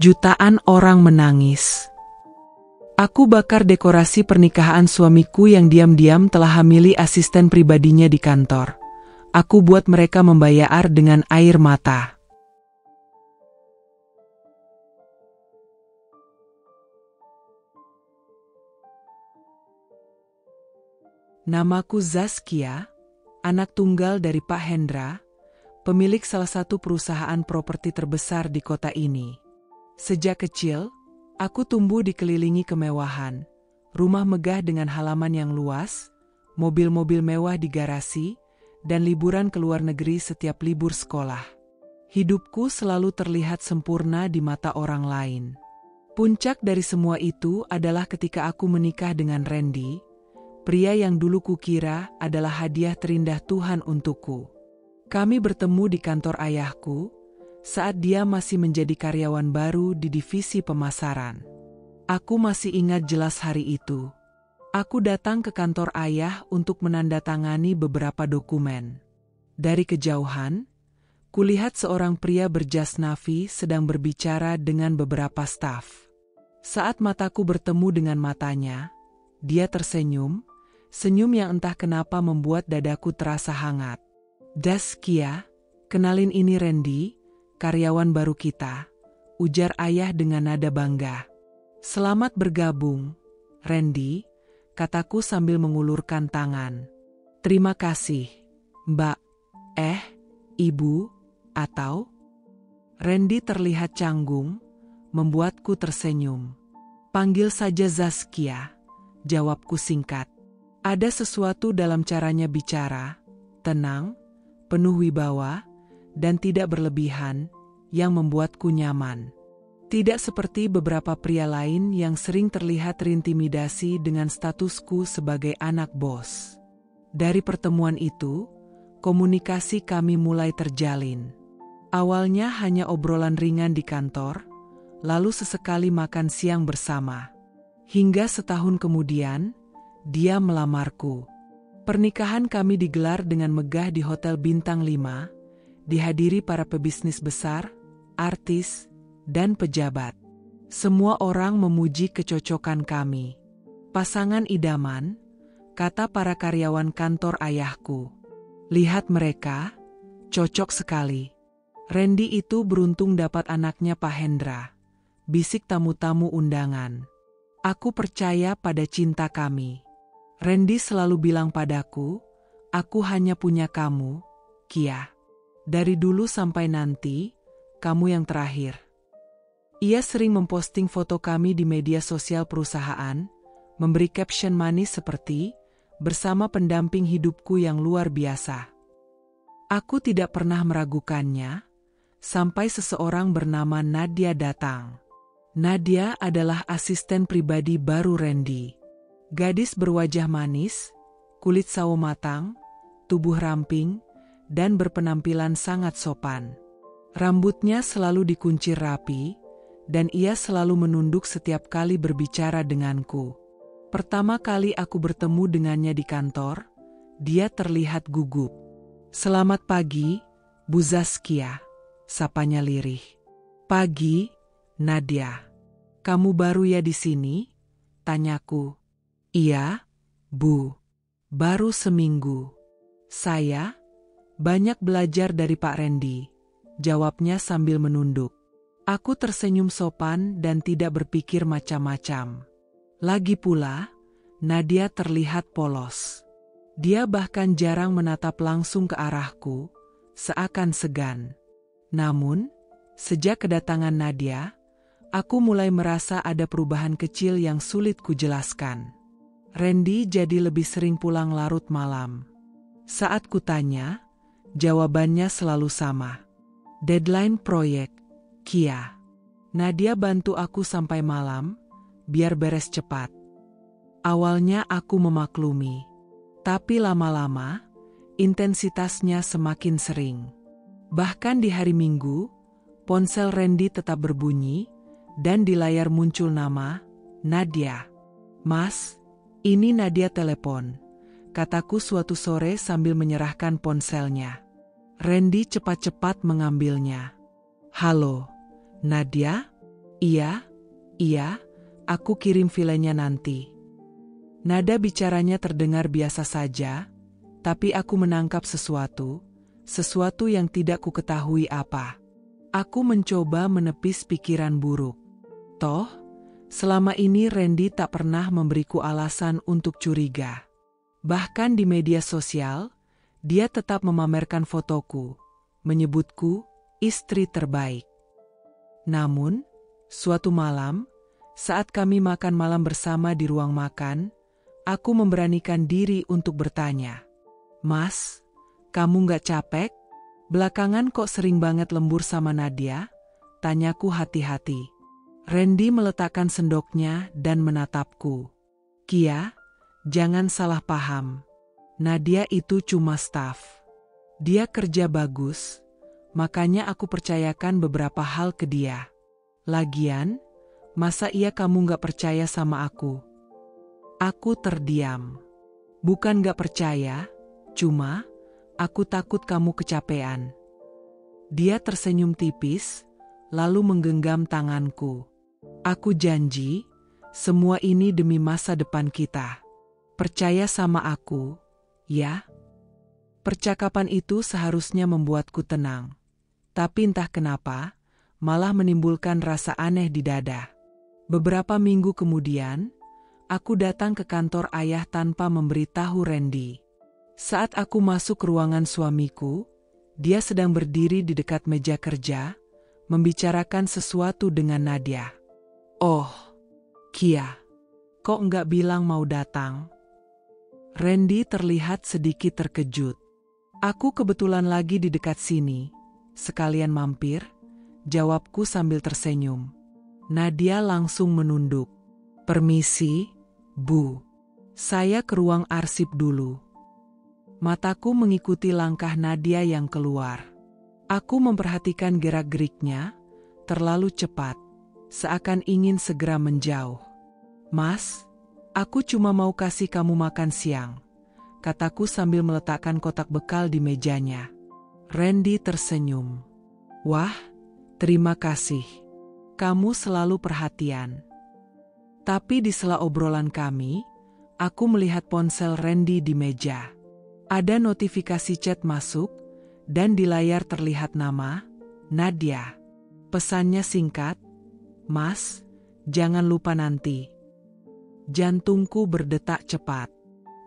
Jutaan orang menangis. Aku bakar dekorasi pernikahan suamiku yang diam-diam telah hamili asisten pribadinya di kantor. Aku buat mereka membayar dengan air mata. Namaku Zaskia, anak tunggal dari Pak Hendra, pemilik salah satu perusahaan properti terbesar di kota ini. Sejak kecil, aku tumbuh dikelilingi kemewahan, rumah megah dengan halaman yang luas, mobil-mobil mewah di garasi, dan liburan ke luar negeri setiap libur sekolah. Hidupku selalu terlihat sempurna di mata orang lain. Puncak dari semua itu adalah ketika aku menikah dengan Randy, pria yang dulu kukira adalah hadiah terindah Tuhan untukku. Kami bertemu di kantor ayahku, saat dia masih menjadi karyawan baru di divisi pemasaran. Aku masih ingat jelas hari itu. Aku datang ke kantor ayah untuk menandatangani beberapa dokumen. Dari kejauhan, kulihat seorang pria berjas navy sedang berbicara dengan beberapa staf. Saat mataku bertemu dengan matanya, dia tersenyum, senyum yang entah kenapa membuat dadaku terasa hangat. "Zaskia, kenalin ini Randy, karyawan baru kita," ujar ayah dengan nada bangga. "Selamat bergabung, Randy," kataku sambil mengulurkan tangan. "Terima kasih, Mbak, Ibu, atau?" Randy terlihat canggung, membuatku tersenyum. "Panggil saja Zaskia," jawabku singkat. Ada sesuatu dalam caranya bicara, tenang, penuh wibawa, dan tidak berlebihan, yang membuatku nyaman. Tidak seperti beberapa pria lain yang sering terlihat terintimidasi dengan statusku sebagai anak bos. Dari pertemuan itu, komunikasi kami mulai terjalin. Awalnya hanya obrolan ringan di kantor, lalu sesekali makan siang bersama. Hingga setahun kemudian, dia melamarku. Pernikahan kami digelar dengan megah di Hotel Bintang 5, dihadiri para pebisnis besar, artis, dan pejabat. Semua orang memuji kecocokan kami. "Pasangan idaman," kata para karyawan kantor ayahku. "Lihat mereka, cocok sekali. Randy itu beruntung dapat anaknya Pak Hendra," bisik tamu-tamu undangan. Aku percaya pada cinta kami. Randy selalu bilang padaku, "Aku hanya punya kamu, Kia. Dari dulu sampai nanti, kamu yang terakhir." Ia sering memposting foto kami di media sosial perusahaan, memberi caption manis seperti, "Bersama pendamping hidupku yang luar biasa." Aku tidak pernah meragukannya, sampai seseorang bernama Nadia datang. Nadia adalah asisten pribadi baru Randy. Gadis berwajah manis, kulit sawo matang, tubuh ramping, dan berpenampilan sangat sopan. Rambutnya selalu dikuncir rapi, dan ia selalu menunduk setiap kali berbicara denganku. Pertama kali aku bertemu dengannya di kantor, dia terlihat gugup. "Selamat pagi, Bu Zaskia," sapanya lirih. "Pagi, Nadia. Kamu baru ya di sini?" tanyaku. "Iya, Bu. Baru seminggu." "Saya banyak belajar dari Pak Randy," jawabnya sambil menunduk. Aku tersenyum sopan dan tidak berpikir macam-macam. Lagi pula, Nadia terlihat polos. Dia bahkan jarang menatap langsung ke arahku, seakan segan. Namun, sejak kedatangan Nadia, aku mulai merasa ada perubahan kecil yang sulit kujelaskan. Randy jadi lebih sering pulang larut malam. Saat kutanya, jawabannya selalu sama. "Deadline proyek, Kia." Nadia bantu aku sampai malam, biar beres cepat. Awalnya aku memaklumi, tapi lama-lama, intensitasnya semakin sering. Bahkan di hari Minggu, ponsel Randy tetap berbunyi, dan di layar muncul nama, Nadia. "Mas, ini Nadia telepon," kataku suatu sore sambil menyerahkan ponselnya. Randy cepat-cepat mengambilnya. "Halo, Nadia?" Iya, aku kirim filenya nanti. Nada bicaranya terdengar biasa saja, tapi aku menangkap sesuatu yang tidak kuketahui apa. Aku mencoba menepis pikiran buruk. Toh, selama ini Randy tak pernah memberiku alasan untuk curiga. Bahkan di media sosial, dia tetap memamerkan fotoku, menyebutku istri terbaik. Namun, suatu malam, saat kami makan malam bersama di ruang makan, aku memberanikan diri untuk bertanya, "Mas, kamu gak capek? Belakangan kok sering banget lembur sama Nadia?" Tanyaku hati-hati. Randy meletakkan sendoknya dan menatapku. "Kia, jangan salah paham. Nadia itu cuma staf. Dia kerja bagus, makanya aku percayakan beberapa hal ke dia. Lagian, masa iya kamu gak percaya sama aku?" Aku terdiam. Bukan gak percaya, cuma aku takut kamu kecapean. Dia tersenyum tipis, lalu menggenggam tanganku. "Aku janji, semua ini demi masa depan kita. Percaya sama aku, ya?" Percakapan itu seharusnya membuatku tenang. Tapi entah kenapa, malah menimbulkan rasa aneh di dada. Beberapa minggu kemudian, aku datang ke kantor ayah tanpa memberitahu Randy. Saat aku masuk ke ruangan suamiku, dia sedang berdiri di dekat meja kerja, membicarakan sesuatu dengan Nadia. "Oh, Kia, kok nggak bilang mau datang?" Randy terlihat sedikit terkejut. "Aku kebetulan lagi di dekat sini, sekalian mampir," jawabku sambil tersenyum. Nadia langsung menunduk. "Permisi, Bu. Saya ke ruang arsip dulu." Mataku mengikuti langkah Nadia yang keluar. Aku memperhatikan gerak-geriknya, terlalu cepat, seakan ingin segera menjauh. "Mas, aku cuma mau kasih kamu makan siang," kataku sambil meletakkan kotak bekal di mejanya. Randy tersenyum. "Wah, terima kasih. Kamu selalu perhatian." Tapi di sela obrolan kami, aku melihat ponsel Randy di meja. Ada notifikasi chat masuk, dan di layar terlihat nama, Nadia. Pesannya singkat, "Mas, jangan lupa nanti." Jantungku berdetak cepat.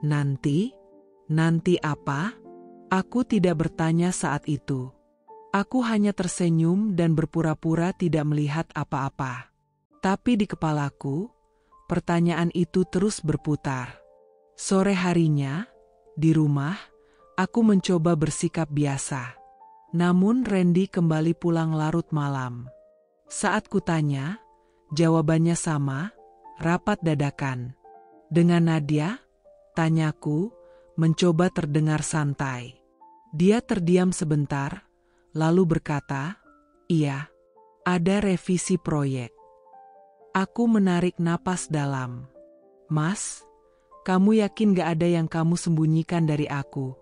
Nanti? Nanti apa? Aku tidak bertanya saat itu. Aku hanya tersenyum dan berpura-pura tidak melihat apa-apa. Tapi di kepalaku, pertanyaan itu terus berputar. Sore harinya, di rumah, aku mencoba bersikap biasa. Namun Randy kembali pulang larut malam. Saat kutanya, jawabannya sama, rapat dadakan. "Dengan Nadia?" tanyaku, mencoba terdengar santai. Dia terdiam sebentar, lalu berkata, "Iya, ada revisi proyek." Aku menarik napas dalam. "Mas, kamu yakin gak ada yang kamu sembunyikan dari aku?"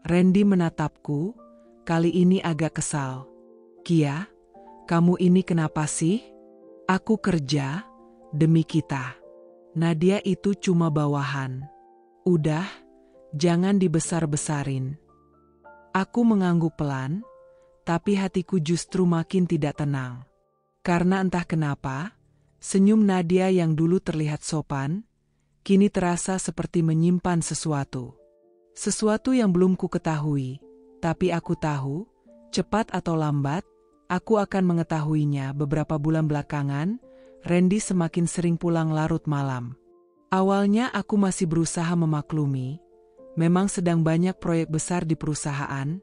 Randy menatapku, kali ini agak kesal. "Kia, kamu ini kenapa sih? Aku kerja, demi kita. Nadia itu cuma bawahan. Udah, jangan dibesar-besarin." Aku mengangguk pelan, tapi hatiku justru makin tidak tenang. Karena entah kenapa, senyum Nadia yang dulu terlihat sopan, kini terasa seperti menyimpan sesuatu. Sesuatu yang belum ku ketahui, tapi aku tahu, cepat atau lambat, aku akan mengetahuinya. Beberapa bulan belakangan, Randy semakin sering pulang larut malam. Awalnya aku masih berusaha memaklumi, memang sedang banyak proyek besar di perusahaan,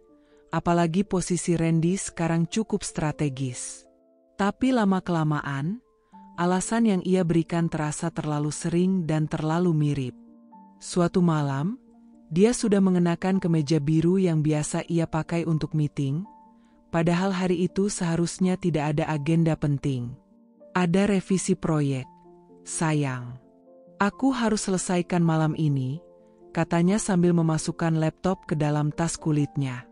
apalagi posisi Randy sekarang cukup strategis. Tapi lama-kelamaan, alasan yang ia berikan terasa terlalu sering dan terlalu mirip. Suatu malam, dia sudah mengenakan kemeja biru yang biasa ia pakai untuk meeting, padahal hari itu seharusnya tidak ada agenda penting. "Ada revisi proyek, sayang. Aku harus selesaikan malam ini," katanya sambil memasukkan laptop ke dalam tas kulitnya.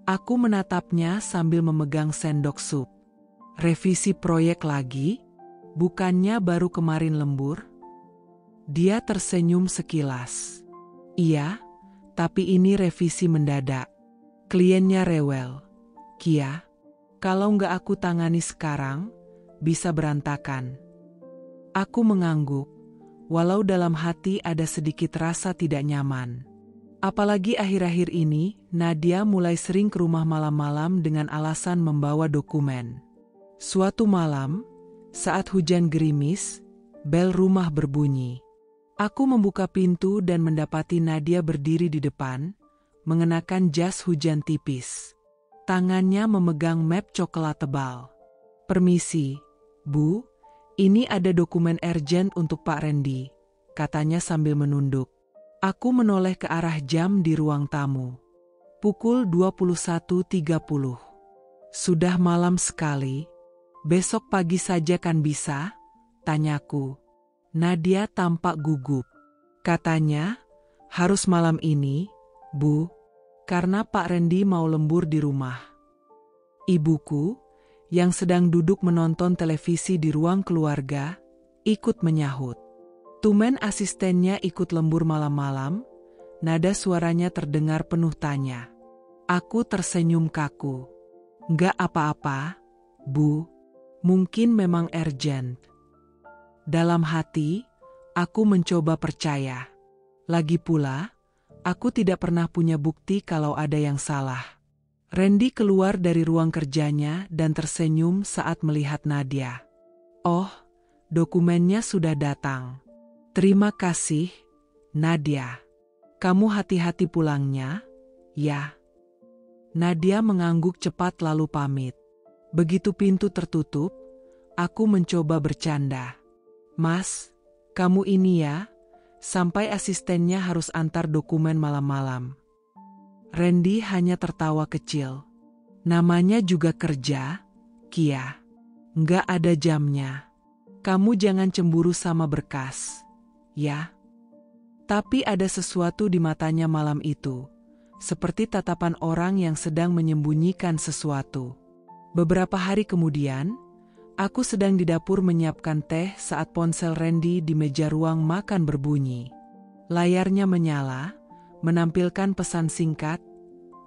Aku menatapnya sambil memegang sendok sup. "Revisi proyek lagi?" Bukannya baru kemarin lembur? Dia tersenyum sekilas. Iya, tapi ini revisi mendadak. Kliennya rewel. Kia, kalau nggak aku tangani sekarang, bisa berantakan. Aku mengangguk, walau dalam hati ada sedikit rasa tidak nyaman. Apalagi akhir-akhir ini, Nadia mulai sering ke rumah malam-malam dengan alasan membawa dokumen. Suatu malam, saat hujan gerimis, bel rumah berbunyi. Aku membuka pintu dan mendapati Nadia berdiri di depan, mengenakan jas hujan tipis. Tangannya memegang map coklat tebal. "Permisi, Bu, ini ada dokumen urgent untuk Pak Randy," katanya sambil menunduk. Aku menoleh ke arah jam di ruang tamu. Pukul 21.30. Sudah malam sekali. Besok pagi saja kan bisa? Tanyaku. Nadia tampak gugup. Katanya, harus malam ini, Bu, karena Pak Randy mau lembur di rumah. Ibuku, yang sedang duduk menonton televisi di ruang keluarga, ikut menyahut. Tumen asistennya ikut lembur malam-malam, nada suaranya terdengar penuh tanya. Aku tersenyum kaku. Nggak apa-apa, Bu, mungkin memang urgent. Dalam hati, aku mencoba percaya. Lagi pula, aku tidak pernah punya bukti kalau ada yang salah. Randy keluar dari ruang kerjanya dan tersenyum saat melihat Nadia. Oh, dokumennya sudah datang. Terima kasih, Nadia. Kamu hati-hati pulangnya, ya. Nadia mengangguk cepat lalu pamit. Begitu pintu tertutup, aku mencoba bercanda. Mas, kamu ini ya, sampai asistennya harus antar dokumen malam-malam. Randy hanya tertawa kecil. Namanya juga kerja, Kia. Nggak ada jamnya. Kamu jangan cemburu sama berkas, ya. Tapi ada sesuatu di matanya malam itu, seperti tatapan orang yang sedang menyembunyikan sesuatu. Beberapa hari kemudian, aku sedang di dapur menyiapkan teh saat ponsel Randy di meja ruang makan berbunyi. Layarnya menyala, menampilkan pesan singkat,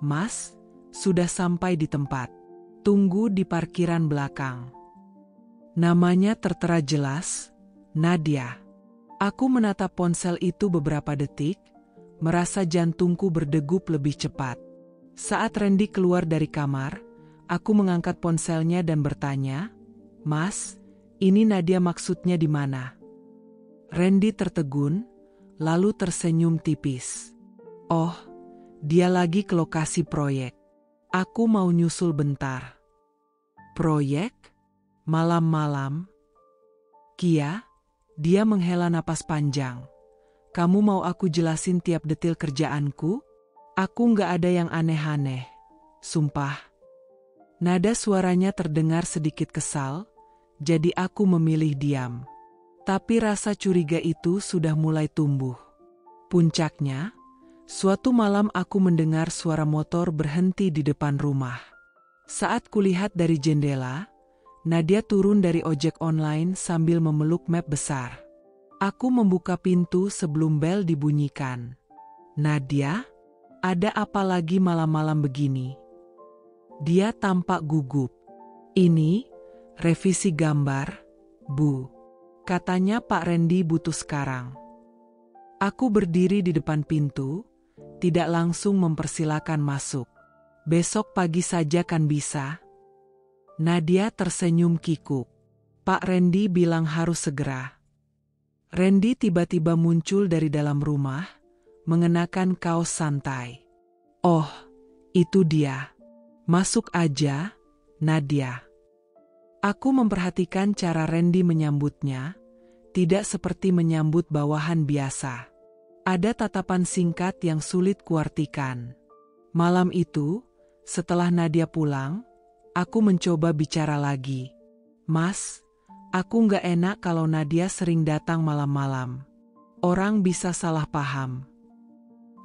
"Mas, sudah sampai di tempat. Tunggu di parkiran belakang." Namanya tertera jelas, Nadia. Aku menatap ponsel itu beberapa detik, merasa jantungku berdegup lebih cepat. Saat Randy keluar dari kamar, aku mengangkat ponselnya dan bertanya, "Mas, ini Nadia maksudnya di mana?" Randy tertegun, lalu tersenyum tipis. "Oh, dia lagi ke lokasi proyek. Aku mau nyusul bentar." "Proyek? Malam-malam?" "Kia," dia menghela napas panjang. "Kamu mau aku jelasin tiap detil kerjaanku? Aku nggak ada yang aneh-aneh. Sumpah." Nada suaranya terdengar sedikit kesal, jadi aku memilih diam. Tapi rasa curiga itu sudah mulai tumbuh. Puncaknya, suatu malam aku mendengar suara motor berhenti di depan rumah. Saat kulihat dari jendela, Nadia turun dari ojek online sambil memeluk map besar. Aku membuka pintu sebelum bel dibunyikan. "Nadia, ada apa lagi malam-malam begini?" Dia tampak gugup. "Ini, revisi gambar, Bu. Katanya Pak Randy butuh sekarang." Aku berdiri di depan pintu, tidak langsung mempersilakan masuk. "Besok pagi saja kan bisa?" Nadia tersenyum kikuk. "Pak Randy bilang harus segera." Randy tiba-tiba muncul dari dalam rumah, mengenakan kaos santai. "Oh, itu dia. Masuk aja, Nadia." Aku memperhatikan cara Randy menyambutnya, tidak seperti menyambut bawahan biasa. Ada tatapan singkat yang sulit kuartikan. Malam itu, setelah Nadia pulang, aku mencoba bicara lagi. "Mas, aku nggak enak kalau Nadia sering datang malam-malam. Orang bisa salah paham."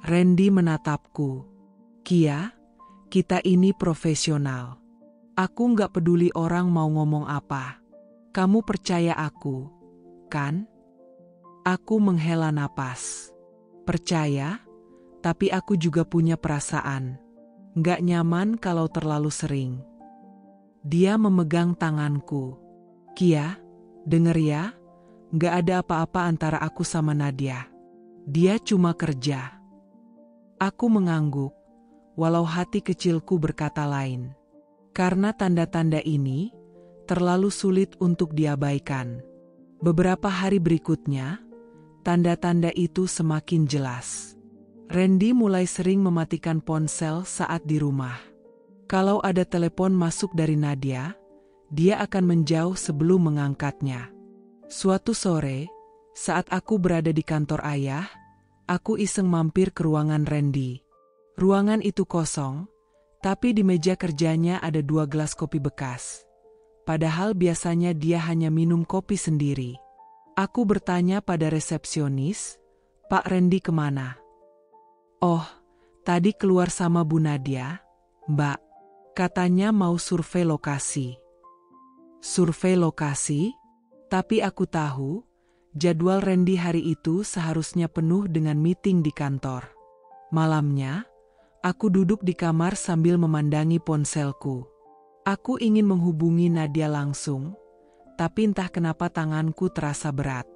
Randy menatapku. "Kia, kita ini profesional. Aku nggak peduli orang mau ngomong apa. Kamu percaya aku, kan? Aku menghela napas. Percaya, tapi aku juga punya perasaan. Nggak nyaman kalau terlalu sering. Dia memegang tanganku. Kia, denger ya, nggak ada apa-apa antara aku sama Nadia. Dia cuma kerja. Aku mengangguk, walau hati kecilku berkata lain. Karena tanda-tanda ini terlalu sulit untuk diabaikan. Beberapa hari berikutnya, tanda-tanda itu semakin jelas. Randy mulai sering mematikan ponsel saat di rumah. Kalau ada telepon masuk dari Nadia, dia akan menjauh sebelum mengangkatnya. Suatu sore, saat aku berada di kantor ayah, aku iseng mampir ke ruangan Randy. Ruangan itu kosong, tapi di meja kerjanya ada 2 gelas kopi bekas. Padahal biasanya dia hanya minum kopi sendiri. Aku bertanya pada resepsionis, "Pak Randy kemana?" "Oh, tadi keluar sama Bu Nadia, Mbak. Katanya mau survei lokasi." "Survei lokasi?" Tapi aku tahu, jadwal Randy hari itu seharusnya penuh dengan meeting di kantor. Malamnya, aku duduk di kamar sambil memandangi ponselku. Aku ingin menghubungi Nadia langsung, tapi entah kenapa tanganku terasa berat.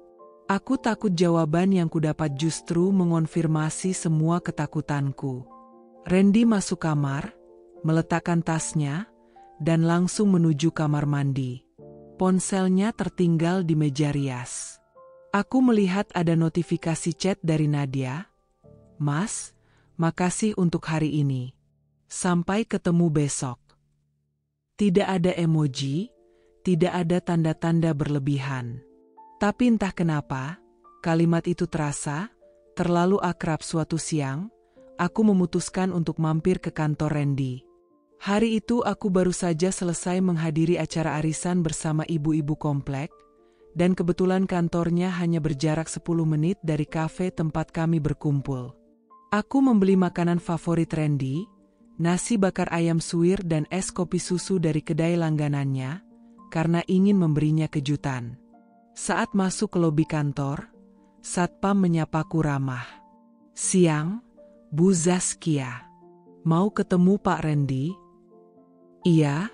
Aku takut jawaban yang kudapat justru mengonfirmasi semua ketakutanku. Randy masuk kamar, meletakkan tasnya, dan langsung menuju kamar mandi. Ponselnya tertinggal di meja rias. Aku melihat ada notifikasi chat dari Nadia. "Mas, makasih untuk hari ini. Sampai ketemu besok." Tidak ada emoji, tidak ada tanda-tanda berlebihan. Tapi entah kenapa, kalimat itu terasa terlalu akrab. Suatu siang, aku memutuskan untuk mampir ke kantor Randy. Hari itu aku baru saja selesai menghadiri acara arisan bersama ibu-ibu komplek, dan kebetulan kantornya hanya berjarak 10 menit dari kafe tempat kami berkumpul. Aku membeli makanan favorit Randy, nasi bakar ayam suwir dan es kopi susu dari kedai langganannya, karena ingin memberinya kejutan. Saat masuk ke lobi kantor, satpam menyapaku ramah. "Siang, Bu Zaskia. Mau ketemu Pak Randy?" "Iya,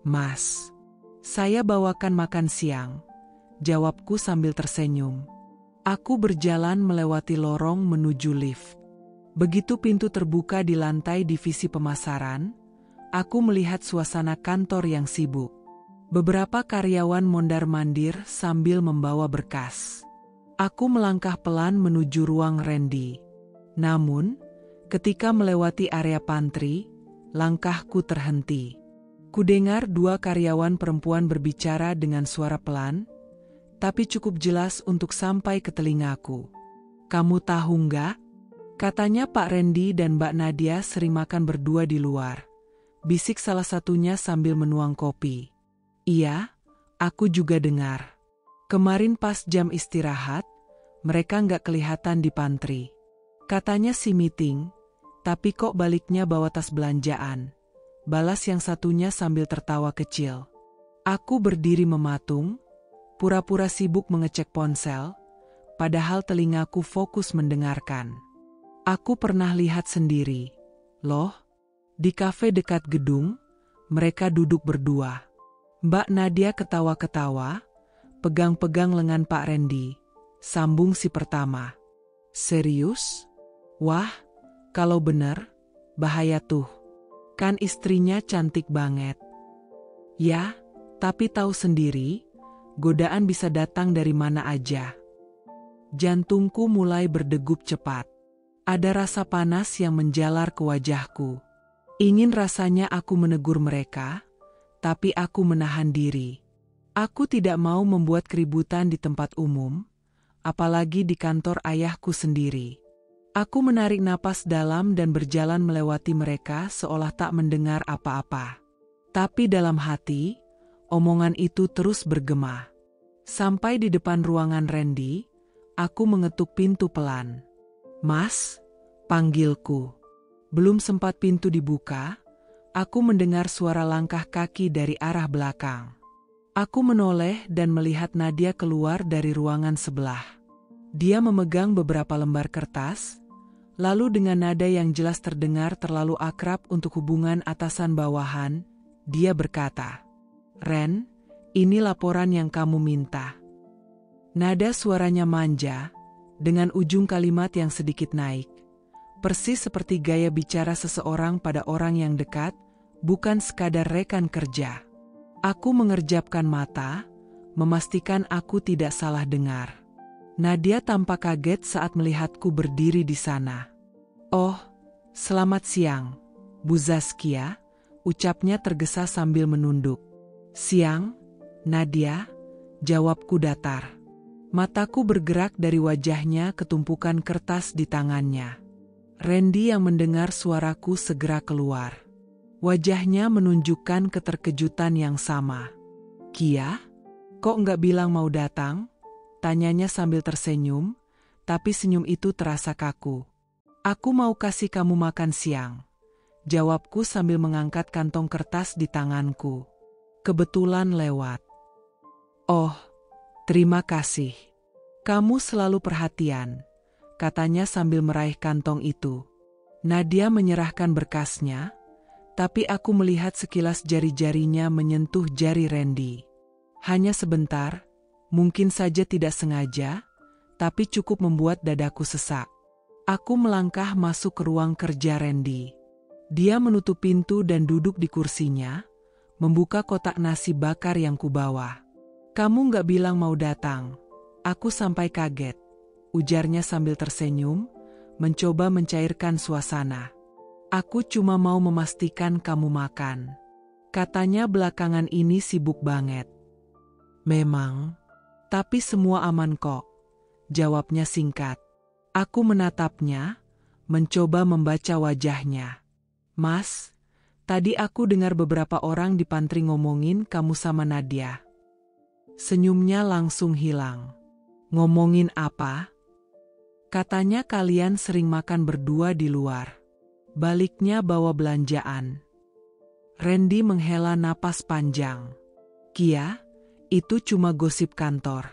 Mas. Saya bawakan makan siang," jawabku sambil tersenyum. Aku berjalan melewati lorong menuju lift. Begitu pintu terbuka di lantai divisi pemasaran, aku melihat suasana kantor yang sibuk. Beberapa karyawan mondar-mandir sambil membawa berkas. Aku melangkah pelan menuju ruang Randy. Namun, ketika melewati area pantry, langkahku terhenti. Kudengar 2 karyawan perempuan berbicara dengan suara pelan, tapi cukup jelas untuk sampai ke telingaku. "Kamu tahu nggak? Katanya Pak Randy dan Mbak Nadia sering makan berdua di luar," bisik salah satunya sambil menuang kopi. "Iya, aku juga dengar. Kemarin pas jam istirahat, mereka nggak kelihatan di pantry. Katanya sih meeting, tapi kok baliknya bawa tas belanjaan," balas yang satunya sambil tertawa kecil. Aku berdiri mematung, pura-pura sibuk mengecek ponsel, padahal telingaku fokus mendengarkan. Aku pernah lihat sendiri, loh, di kafe dekat gedung, mereka duduk berdua. Mbak Nadia ketawa-ketawa, pegang-pegang lengan Pak Randy, sambung si pertama. "Serius? Wah, kalau bener, bahaya tuh. Kan istrinya cantik banget." "Ya, tapi tahu sendiri, godaan bisa datang dari mana aja." Jantungku mulai berdegup cepat. Ada rasa panas yang menjalar ke wajahku. Ingin rasanya aku menegur mereka, tapi aku menahan diri. Aku tidak mau membuat keributan di tempat umum, apalagi di kantor ayahku sendiri. Aku menarik napas dalam dan berjalan melewati mereka seolah tak mendengar apa-apa. Tapi dalam hati, omongan itu terus bergema. Sampai di depan ruangan Randy, aku mengetuk pintu pelan. "Mas," panggilku. Belum sempat pintu dibuka, aku mendengar suara langkah kaki dari arah belakang. Aku menoleh dan melihat Nadia keluar dari ruangan sebelah. Dia memegang beberapa lembar kertas, lalu dengan nada yang jelas terdengar terlalu akrab untuk hubungan atasan-bawahan, dia berkata, "Ren, ini laporan yang kamu minta." Nada suaranya manja, dengan ujung kalimat yang sedikit naik. Persis seperti gaya bicara seseorang pada orang yang dekat, bukan sekadar rekan kerja. Aku mengerjapkan mata, memastikan aku tidak salah dengar. Nadia tampak kaget saat melihatku berdiri di sana. "Oh, selamat siang, Bu Zaskia," ucapnya tergesa sambil menunduk. "Siang, Nadia," jawabku datar. Mataku bergerak dari wajahnya ke tumpukan kertas di tangannya. Randy yang mendengar suaraku segera keluar. Wajahnya menunjukkan keterkejutan yang sama. "Kia, kok nggak bilang mau datang?" tanyanya sambil tersenyum, tapi senyum itu terasa kaku. "Aku mau kasih kamu makan siang," jawabku sambil mengangkat kantong kertas di tanganku. "Kebetulan lewat." "Oh, terima kasih. Kamu selalu perhatian," katanya sambil meraih kantong itu. Nadia menyerahkan berkasnya, tapi aku melihat sekilas jari-jarinya menyentuh jari Randy. Hanya sebentar, mungkin saja tidak sengaja, tapi cukup membuat dadaku sesak. Aku melangkah masuk ke ruang kerja Randy. Dia menutup pintu dan duduk di kursinya, membuka kotak nasi bakar yang kubawa. "Kamu nggak bilang mau datang. Aku sampai kaget," ujarnya sambil tersenyum, mencoba mencairkan suasana. "Aku cuma mau memastikan kamu makan. Katanya belakangan ini sibuk banget." "Memang, tapi semua aman kok," jawabnya singkat. Aku menatapnya, mencoba membaca wajahnya. "Mas, tadi aku dengar beberapa orang di pantry ngomongin kamu sama Nadia." Senyumnya langsung hilang. "Ngomongin apa?" "Katanya kalian sering makan berdua di luar. Baliknya bawa belanjaan." Randy menghela napas panjang. "Kia, itu cuma gosip kantor.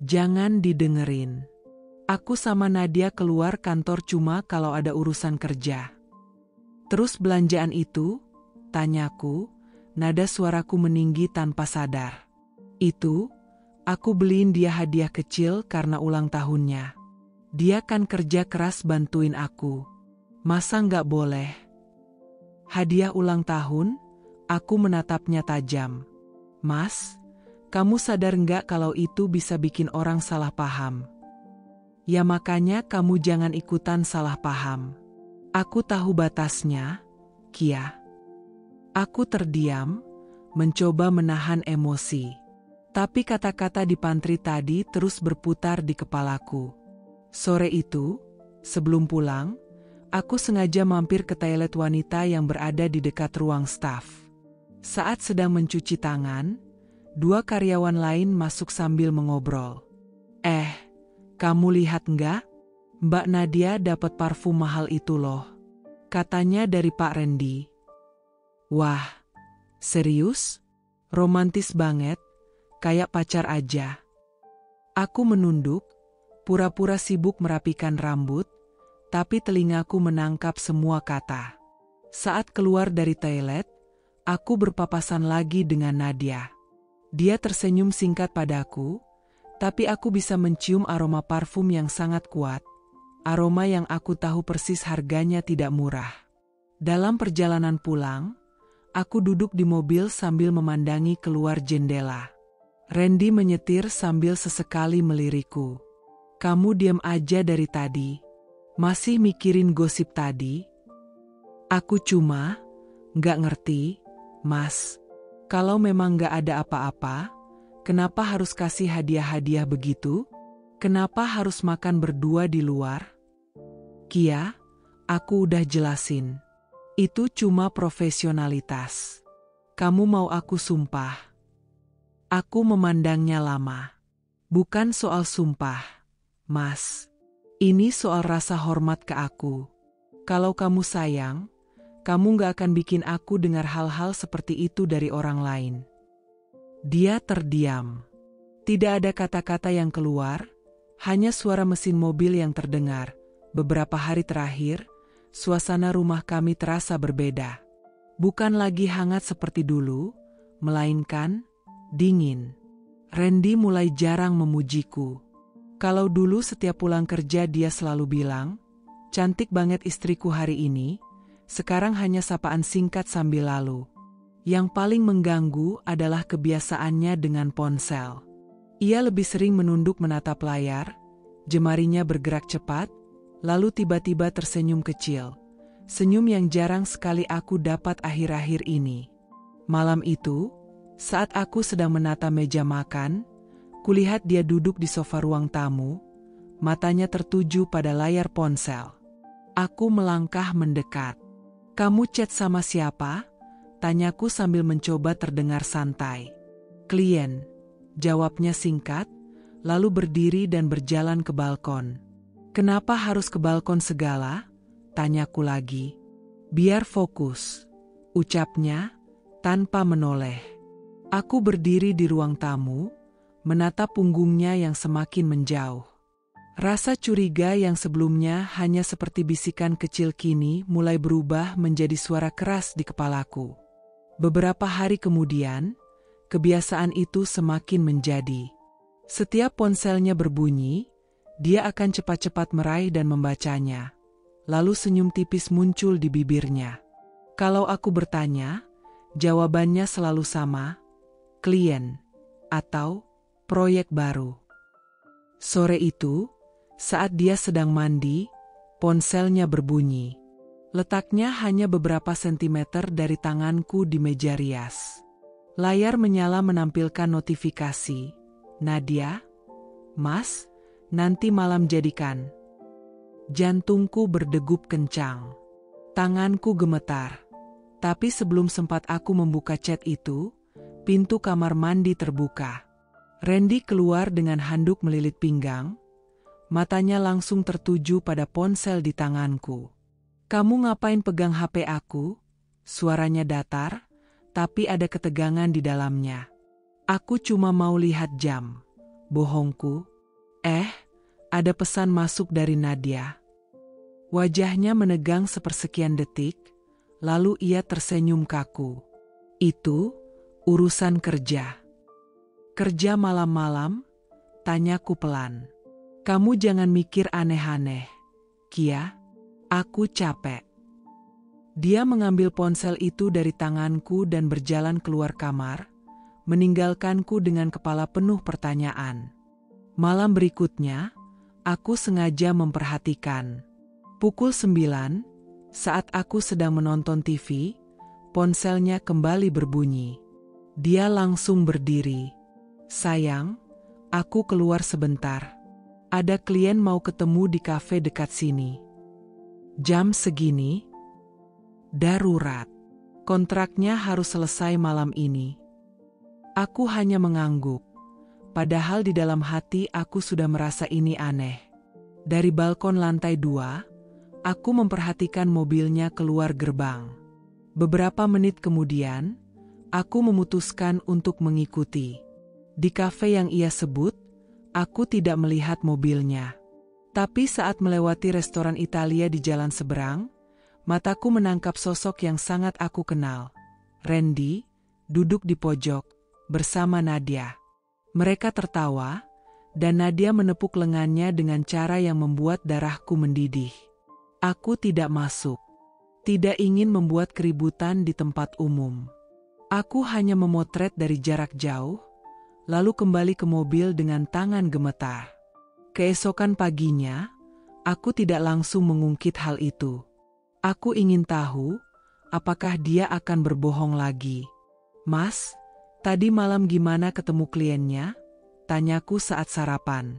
Jangan didengerin. Aku sama Nadia keluar kantor cuma kalau ada urusan kerja." "Terus belanjaan itu?" tanyaku, nada suaraku meninggi tanpa sadar. "Itu, aku beliin dia hadiah kecil karena ulang tahunnya. Dia kan kerja keras bantuin aku. Masa nggak boleh?" "Hadiah ulang tahun?" Aku menatapnya tajam. "Mas, kamu sadar nggak kalau itu bisa bikin orang salah paham?" "Ya makanya kamu jangan ikutan salah paham. Aku tahu batasnya, Kia." Aku terdiam, mencoba menahan emosi. Tapi kata-kata di pantry tadi terus berputar di kepalaku. Sore itu, sebelum pulang, aku sengaja mampir ke toilet wanita yang berada di dekat ruang staf. Saat sedang mencuci tangan, dua karyawan lain masuk sambil mengobrol. Kamu lihat nggak? Mbak Nadia dapat parfum mahal itu loh," katanya dari Pak Randy. "Wah, serius? Romantis banget, kayak pacar aja." Aku menunduk, pura-pura sibuk merapikan rambut, tapi telingaku menangkap semua kata. Saat keluar dari toilet, aku berpapasan lagi dengan Nadia. Dia tersenyum singkat padaku, tapi aku bisa mencium aroma parfum yang sangat kuat, aroma yang aku tahu persis harganya tidak murah. Dalam perjalanan pulang, aku duduk di mobil sambil memandangi keluar jendela. Randy menyetir sambil sesekali melirikku. "Kamu diam aja dari tadi. Masih mikirin gosip tadi?" "Aku cuma nggak ngerti, Mas. Kalau memang nggak ada apa-apa, kenapa harus kasih hadiah-hadiah begitu? Kenapa harus makan berdua di luar?" "Kia, aku udah jelasin. Itu cuma profesionalitas. Kamu mau aku sumpah?" Aku memandangnya lama. "Bukan soal sumpah, Mas. Ini soal rasa hormat ke aku. Kalau kamu sayang, kamu gak akan bikin aku dengar hal-hal seperti itu dari orang lain." Dia terdiam. Tidak ada kata-kata yang keluar, hanya suara mesin mobil yang terdengar. Beberapa hari terakhir, suasana rumah kami terasa berbeda. Bukan lagi hangat seperti dulu, melainkan dingin. Randy mulai jarang memujiku. Kalau dulu setiap pulang kerja dia selalu bilang, "Cantik banget istriku hari ini," sekarang hanya sapaan singkat sambil lalu. Yang paling mengganggu adalah kebiasaannya dengan ponsel. Ia lebih sering menunduk menatap layar, jemarinya bergerak cepat, lalu tiba-tiba tersenyum kecil. Senyum yang jarang sekali aku dapat akhir-akhir ini. Malam itu, saat aku sedang menata meja makan, kulihat dia duduk di sofa ruang tamu, matanya tertuju pada layar ponsel. Aku melangkah mendekat. "Kamu chat sama siapa?" tanyaku sambil mencoba terdengar santai. "Klien," jawabnya singkat, lalu berdiri dan berjalan ke balkon. "Kenapa harus ke balkon segala?" tanyaku lagi. "Biar fokus," ucapnya tanpa menoleh. Aku berdiri di ruang tamu, menatap punggungnya yang semakin menjauh. Rasa curiga yang sebelumnya hanya seperti bisikan kecil kini mulai berubah menjadi suara keras di kepalaku. Beberapa hari kemudian, kebiasaan itu semakin menjadi. Setiap ponselnya berbunyi, dia akan cepat-cepat meraih dan membacanya. Lalu senyum tipis muncul di bibirnya. Kalau aku bertanya, jawabannya selalu sama, "Klien," atau "proyek baru." Sore itu, saat dia sedang mandi, ponselnya berbunyi. Letaknya hanya beberapa sentimeter dari tanganku di meja rias. Layar menyala menampilkan notifikasi. "Nadia, Mas, nanti malam jadikan." Jantungku berdegup kencang. Tanganku gemetar. Tapi sebelum sempat aku membuka chat itu, pintu kamar mandi terbuka. Randy keluar dengan handuk melilit pinggang. Matanya langsung tertuju pada ponsel di tanganku. "Kamu ngapain pegang HP aku?" Suaranya datar, tapi ada ketegangan di dalamnya. "Aku cuma mau lihat jam." Bohongku. Ada pesan masuk dari Nadia." Wajahnya menegang sepersekian detik, lalu ia tersenyum kaku. "Itu urusan kerja." "Kerja malam-malam?" tanyaku pelan. "Kamu jangan mikir aneh-aneh, Kia. Aku capek." Dia mengambil ponsel itu dari tanganku dan berjalan keluar kamar, meninggalkanku dengan kepala penuh pertanyaan. Malam berikutnya, aku sengaja memperhatikan. Pukul 9, saat aku sedang menonton TV, ponselnya kembali berbunyi. Dia langsung berdiri. "Sayang, aku keluar sebentar. Ada klien mau ketemu di kafe dekat sini." "Jam segini?" "Darurat. Kontraknya harus selesai malam ini." Aku hanya mengangguk. Padahal di dalam hati aku sudah merasa ini aneh. Dari balkon lantai 2, aku memperhatikan mobilnya keluar gerbang. Beberapa menit kemudian, aku memutuskan untuk mengikuti. Di kafe yang ia sebut, aku tidak melihat mobilnya. Tapi saat melewati restoran Italia di jalan seberang, mataku menangkap sosok yang sangat aku kenal. Randy, duduk di pojok, bersama Nadia. Mereka tertawa, dan Nadia menepuk lengannya dengan cara yang membuat darahku mendidih. Aku tidak masuk. Tidak ingin membuat keributan di tempat umum. Aku hanya memotret dari jarak jauh, lalu kembali ke mobil dengan tangan gemetar. Keesokan paginya, aku tidak langsung mengungkit hal itu. Aku ingin tahu, apakah dia akan berbohong lagi. "Mas, tadi malam gimana ketemu kliennya?" tanyaku saat sarapan.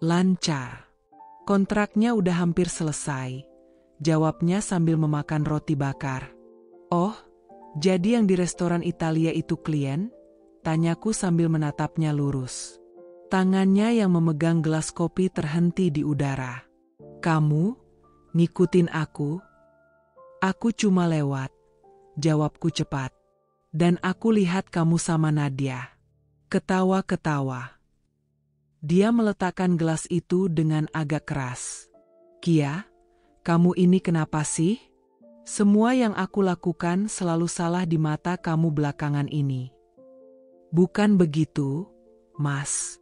"Lancar. Kontraknya udah hampir selesai," jawabnya sambil memakan roti bakar. "Oh, jadi yang di restoran Italia itu klien?" tanyaku sambil menatapnya lurus. Tangannya yang memegang gelas kopi terhenti di udara. "Kamu ngikutin aku?" "Aku cuma lewat," jawabku cepat. "Dan aku lihat kamu sama Nadia." Ketawa-ketawa. Dia meletakkan gelas itu dengan agak keras. Kia, kamu ini kenapa sih? Semua yang aku lakukan selalu salah di mata kamu belakangan ini. Bukan begitu, Mas.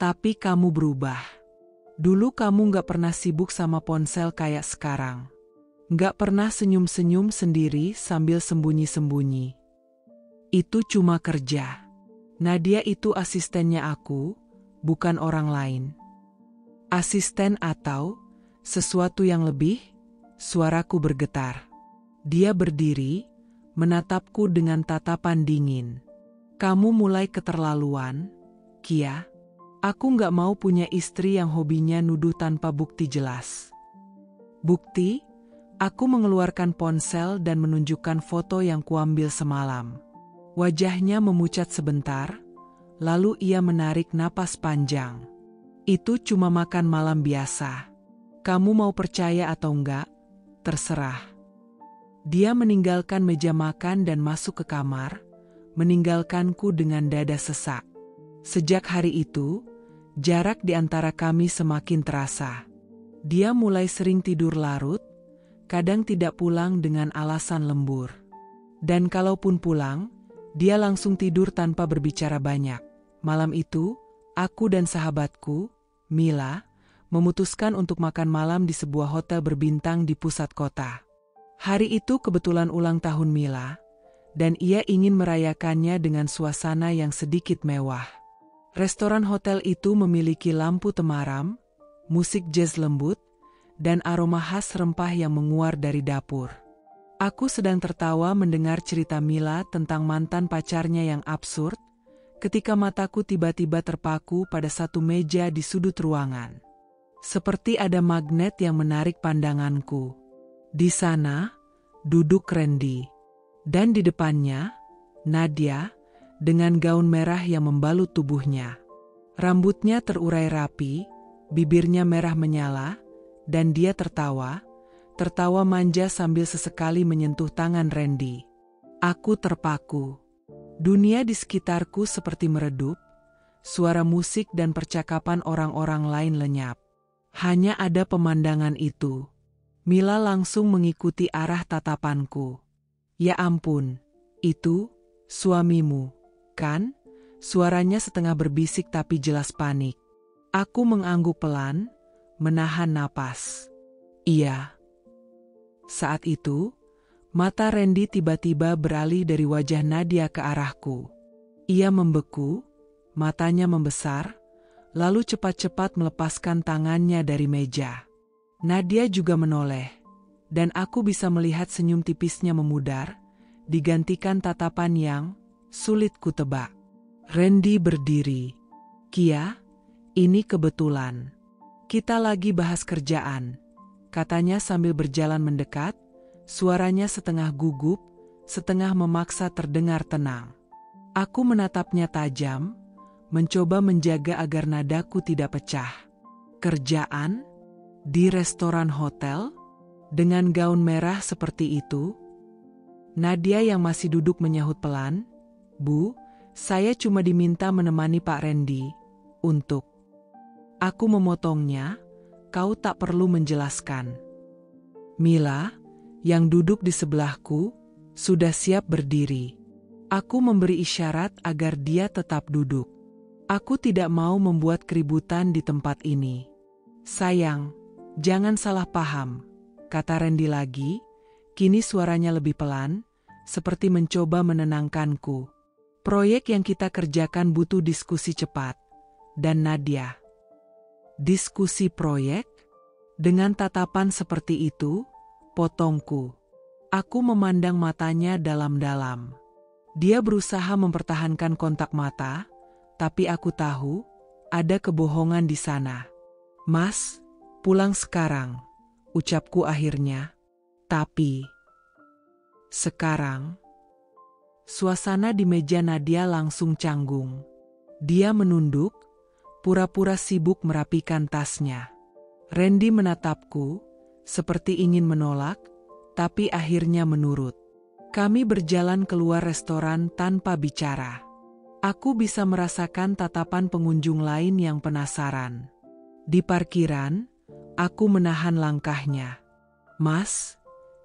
Tapi kamu berubah. Dulu kamu gak pernah sibuk sama ponsel kayak sekarang. Gak pernah senyum-senyum sendiri sambil sembunyi-sembunyi. Itu cuma kerja. Nadia itu asistennya aku, bukan orang lain. Asisten atau sesuatu yang lebih? Suaraku bergetar. Dia berdiri, menatapku dengan tatapan dingin. Kamu mulai keterlaluan, Kia. Aku gak mau punya istri yang hobinya nuduh tanpa bukti jelas. Bukti? Aku mengeluarkan ponsel dan menunjukkan foto yang kuambil semalam. Wajahnya memucat sebentar, lalu ia menarik napas panjang. Itu cuma makan malam biasa. Kamu mau percaya atau enggak? Terserah. Dia meninggalkan meja makan dan masuk ke kamar, meninggalkanku dengan dada sesak. Sejak hari itu, jarak di antara kami semakin terasa. Dia mulai sering tidur larut, kadang tidak pulang dengan alasan lembur. Dan kalaupun pulang, dia langsung tidur tanpa berbicara banyak. Malam itu, aku dan sahabatku, Mila, memutuskan untuk makan malam di sebuah hotel berbintang di pusat kota. Hari itu kebetulan ulang tahun Mila, dan ia ingin merayakannya dengan suasana yang sedikit mewah. Restoran hotel itu memiliki lampu temaram, musik jazz lembut, dan aroma khas rempah yang menguar dari dapur. Aku sedang tertawa mendengar cerita Mila tentang mantan pacarnya yang absurd, ketika mataku tiba-tiba terpaku pada satu meja di sudut ruangan. Seperti ada magnet yang menarik pandanganku. Di sana, duduk Randy. Dan di depannya, Nadia, dengan gaun merah yang membalut tubuhnya. Rambutnya terurai rapi, bibirnya merah menyala, dan dia tertawa manja sambil sesekali menyentuh tangan Randy. Aku terpaku. Dunia di sekitarku seperti meredup, suara musik dan percakapan orang-orang lain lenyap. Hanya ada pemandangan itu. Mila langsung mengikuti arah tatapanku. Ya ampun, itu suamimu, kan? Suaranya setengah berbisik tapi jelas panik. Aku mengangguk pelan, menahan napas. Iya. Saat itu, mata Randy tiba-tiba beralih dari wajah Nadia ke arahku. Ia membeku, matanya membesar, lalu cepat-cepat melepaskan tangannya dari meja. Nadia juga menoleh, dan aku bisa melihat senyum tipisnya memudar, digantikan tatapan yang sulit kutebak. Randy berdiri. Kia, ini kebetulan. Kita lagi bahas kerjaan, katanya sambil berjalan mendekat, suaranya setengah gugup, setengah memaksa terdengar tenang. Aku menatapnya tajam, mencoba menjaga agar nadaku tidak pecah. Kerjaan? Di restoran hotel? Dengan gaun merah seperti itu? Nadia yang masih duduk menyahut pelan, Bu, saya cuma diminta menemani Pak Randy. Untuk. Aku memotongnya, kau tak perlu menjelaskan. Mila, yang duduk di sebelahku, sudah siap berdiri. Aku memberi isyarat agar dia tetap duduk. Aku tidak mau membuat keributan di tempat ini. Sayang, jangan salah paham, kata Randy lagi, kini suaranya lebih pelan, seperti mencoba menenangkanku. Proyek yang kita kerjakan butuh diskusi cepat. Dan Nadia. Diskusi proyek? Dengan tatapan seperti itu, potongku. Aku memandang matanya dalam-dalam. Dia berusaha mempertahankan kontak mata, tapi aku tahu, ada kebohongan di sana. Mas, pulang sekarang, ucapku akhirnya. Tapi, sekarang, suasana di meja Nadia langsung canggung. Dia menunduk, pura-pura sibuk merapikan tasnya. Randy menatapku, seperti ingin menolak, tapi akhirnya menurut. Kami berjalan keluar restoran tanpa bicara. Aku bisa merasakan tatapan pengunjung lain yang penasaran. Di parkiran, aku menahan langkahnya. Mas,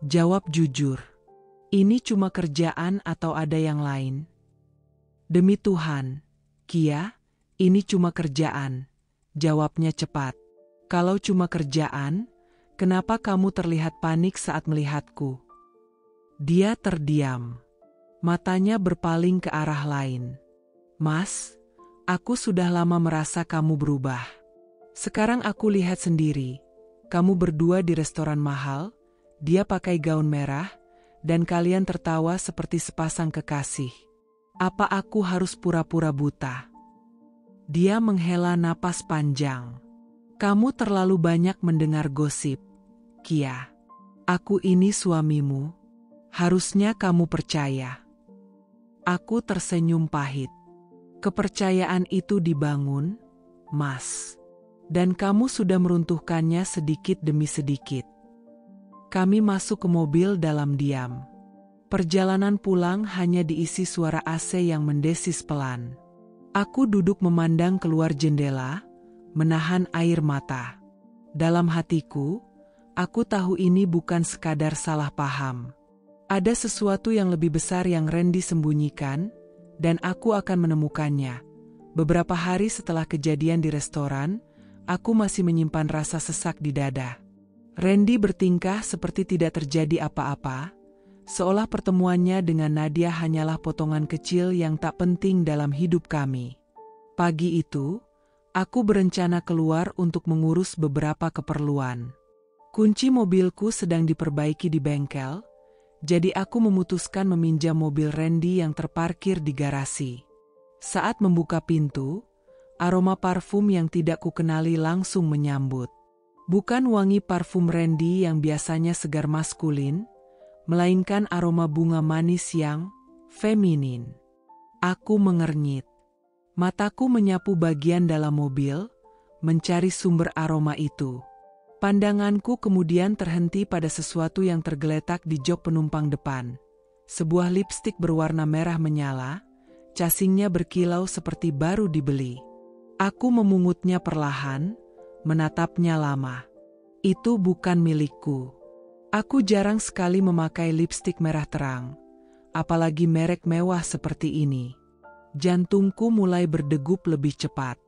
jawab jujur. Ini cuma kerjaan atau ada yang lain? Demi Tuhan, Kia, ini cuma kerjaan. Jawabnya cepat. Kalau cuma kerjaan, kenapa kamu terlihat panik saat melihatku? Dia terdiam. Matanya berpaling ke arah lain. Mas, aku sudah lama merasa kamu berubah. Sekarang aku lihat sendiri. Kamu berdua di restoran mahal, dia pakai gaun merah, dan kalian tertawa seperti sepasang kekasih. Apa aku harus pura-pura buta? Dia menghela napas panjang. Kamu terlalu banyak mendengar gosip, Kia. Aku ini suamimu. Harusnya kamu percaya. Aku tersenyum pahit. Kepercayaan itu dibangun, Mas. Dan kamu sudah meruntuhkannya sedikit demi sedikit. Kami masuk ke mobil dalam diam. Perjalanan pulang hanya diisi suara AC yang mendesis pelan. Aku duduk memandang keluar jendela, menahan air mata. Dalam hatiku, aku tahu ini bukan sekadar salah paham. Ada sesuatu yang lebih besar yang Randy sembunyikan, dan aku akan menemukannya. Beberapa hari setelah kejadian di restoran, aku masih menyimpan rasa sesak di dada. Randy bertingkah seperti tidak terjadi apa-apa, seolah pertemuannya dengan Nadia hanyalah potongan kecil yang tak penting dalam hidup kami. Pagi itu, aku berencana keluar untuk mengurus beberapa keperluan. Kunci mobilku sedang diperbaiki di bengkel, jadi aku memutuskan meminjam mobil Randy yang terparkir di garasi. Saat membuka pintu, aroma parfum yang tidak kukenali langsung menyambut. Bukan wangi parfum Randy yang biasanya segar maskulin, melainkan aroma bunga manis yang feminin. Aku mengernyit. Mataku menyapu bagian dalam mobil, mencari sumber aroma itu. Pandanganku kemudian terhenti pada sesuatu yang tergeletak di jok penumpang depan. Sebuah lipstik berwarna merah menyala, casingnya berkilau seperti baru dibeli. Aku memungutnya perlahan, menatapnya lama. Itu bukan milikku. Aku jarang sekali memakai lipstik merah terang, apalagi merek mewah seperti ini. Jantungku mulai berdegup lebih cepat.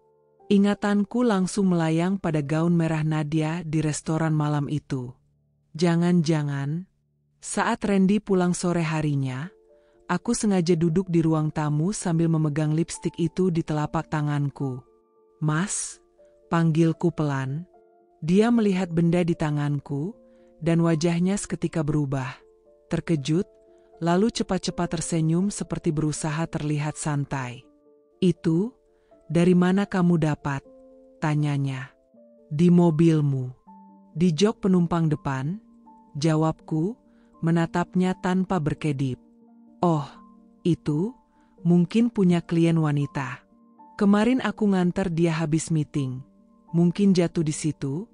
Ingatanku langsung melayang pada gaun merah Nadia di restoran malam itu. Jangan-jangan, saat Randy pulang sore harinya, aku sengaja duduk di ruang tamu sambil memegang lipstik itu di telapak tanganku. Mas, panggilku pelan. Dia melihat benda di tanganku, dan wajahnya seketika berubah. Terkejut, lalu cepat-cepat tersenyum seperti berusaha terlihat santai. Itu, dari mana kamu dapat? Tanyanya. Di mobilmu. Di jok penumpang depan, jawabku, menatapnya tanpa berkedip. Oh, itu, mungkin punya klien wanita. Kemarin aku nganter dia habis meeting. Mungkin jatuh di situ,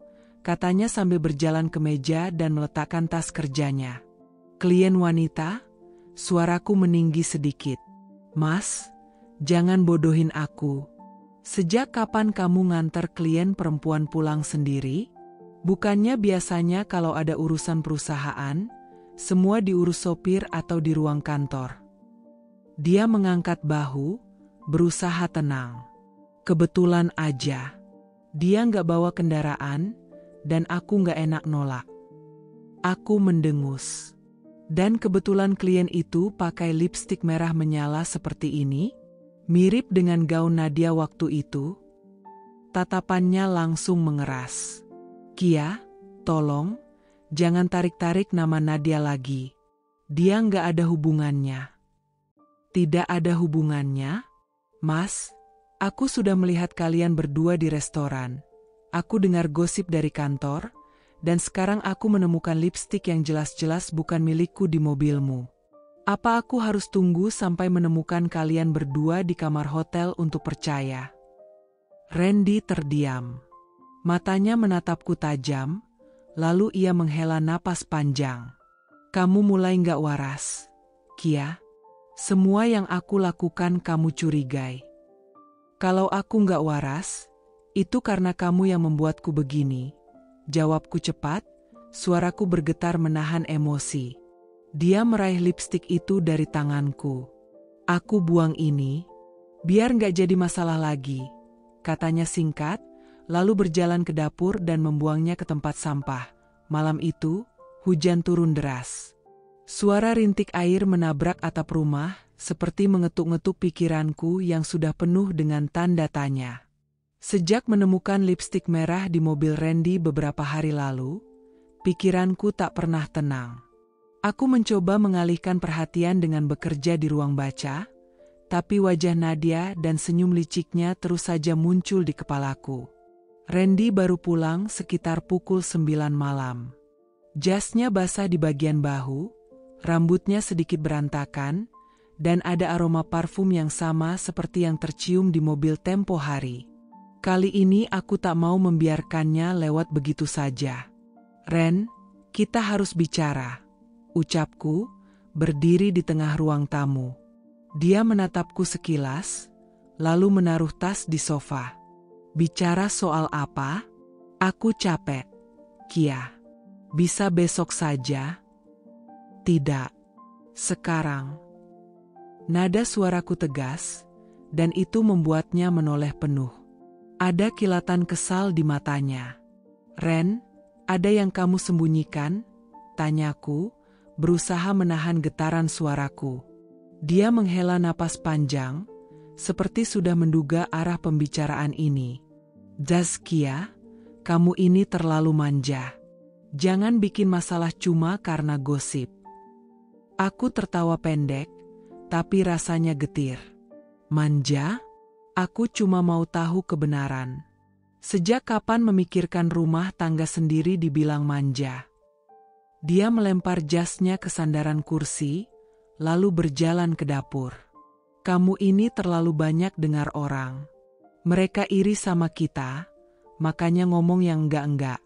katanya sambil berjalan ke meja dan meletakkan tas kerjanya. Klien wanita? Suaraku meninggi sedikit. Mas, jangan bodohin aku. Sejak kapan kamu nganter klien perempuan pulang sendiri? Bukannya biasanya kalau ada urusan perusahaan, semua diurus sopir atau di ruang kantor. Dia mengangkat bahu, berusaha tenang. Kebetulan aja. Dia nggak bawa kendaraan, dan aku nggak enak nolak. Aku mendengus. Dan kebetulan klien itu pakai lipstik merah menyala seperti ini, mirip dengan gaun Nadia waktu itu. Tatapannya langsung mengeras. Kia, tolong, jangan tarik-tarik nama Nadia lagi. Dia nggak ada hubungannya. Tidak ada hubungannya? Mas, aku sudah melihat kalian berdua di restoran. Aku dengar gosip dari kantor, dan sekarang aku menemukan lipstik yang jelas-jelas bukan milikku di mobilmu. Apa aku harus tunggu sampai menemukan kalian berdua di kamar hotel untuk percaya? Randy terdiam. Matanya menatapku tajam, lalu ia menghela napas panjang. Kamu mulai nggak waras, Kia. Semua yang aku lakukan kamu curigai. Kalau aku nggak waras, itu karena kamu yang membuatku begini. Jawabku cepat, suaraku bergetar menahan emosi. Dia meraih lipstik itu dari tanganku. Aku buang ini, biar nggak jadi masalah lagi, katanya singkat, lalu berjalan ke dapur dan membuangnya ke tempat sampah. Malam itu, hujan turun deras. Suara rintik air menabrak atap rumah, seperti mengetuk-ngetuk pikiranku yang sudah penuh dengan tanda tanya. Sejak menemukan lipstik merah di mobil Randy beberapa hari lalu, pikiranku tak pernah tenang. Aku mencoba mengalihkan perhatian dengan bekerja di ruang baca, tapi wajah Nadia dan senyum liciknya terus saja muncul di kepalaku. Randy baru pulang sekitar pukul 9 malam. Jasnya basah di bagian bahu, rambutnya sedikit berantakan, dan ada aroma parfum yang sama seperti yang tercium di mobil tempo hari. Kali ini aku tak mau membiarkannya lewat begitu saja. "Ren, kita harus bicara," ucapku, berdiri di tengah ruang tamu. Dia menatapku sekilas, lalu menaruh tas di sofa. "Bicara soal apa? Aku capek, Kia. Bisa besok saja?" "Tidak. Sekarang." Nada suaraku tegas, dan itu membuatnya menoleh penuh. Ada kilatan kesal di matanya. "Ren, ada yang kamu sembunyikan?" tanyaku, berusaha menahan getaran suaraku. Dia menghela napas panjang, seperti sudah menduga arah pembicaraan ini. "Zaskia, kamu ini terlalu manja. Jangan bikin masalah cuma karena gosip." Aku tertawa pendek, tapi rasanya getir. "Manja? Aku cuma mau tahu kebenaran. Sejak kapan memikirkan rumah tangga sendiri dibilang manja?" Dia melempar jasnya ke sandaran kursi, lalu berjalan ke dapur. "Kamu ini terlalu banyak dengar orang. Mereka iri sama kita, makanya ngomong yang enggak-enggak."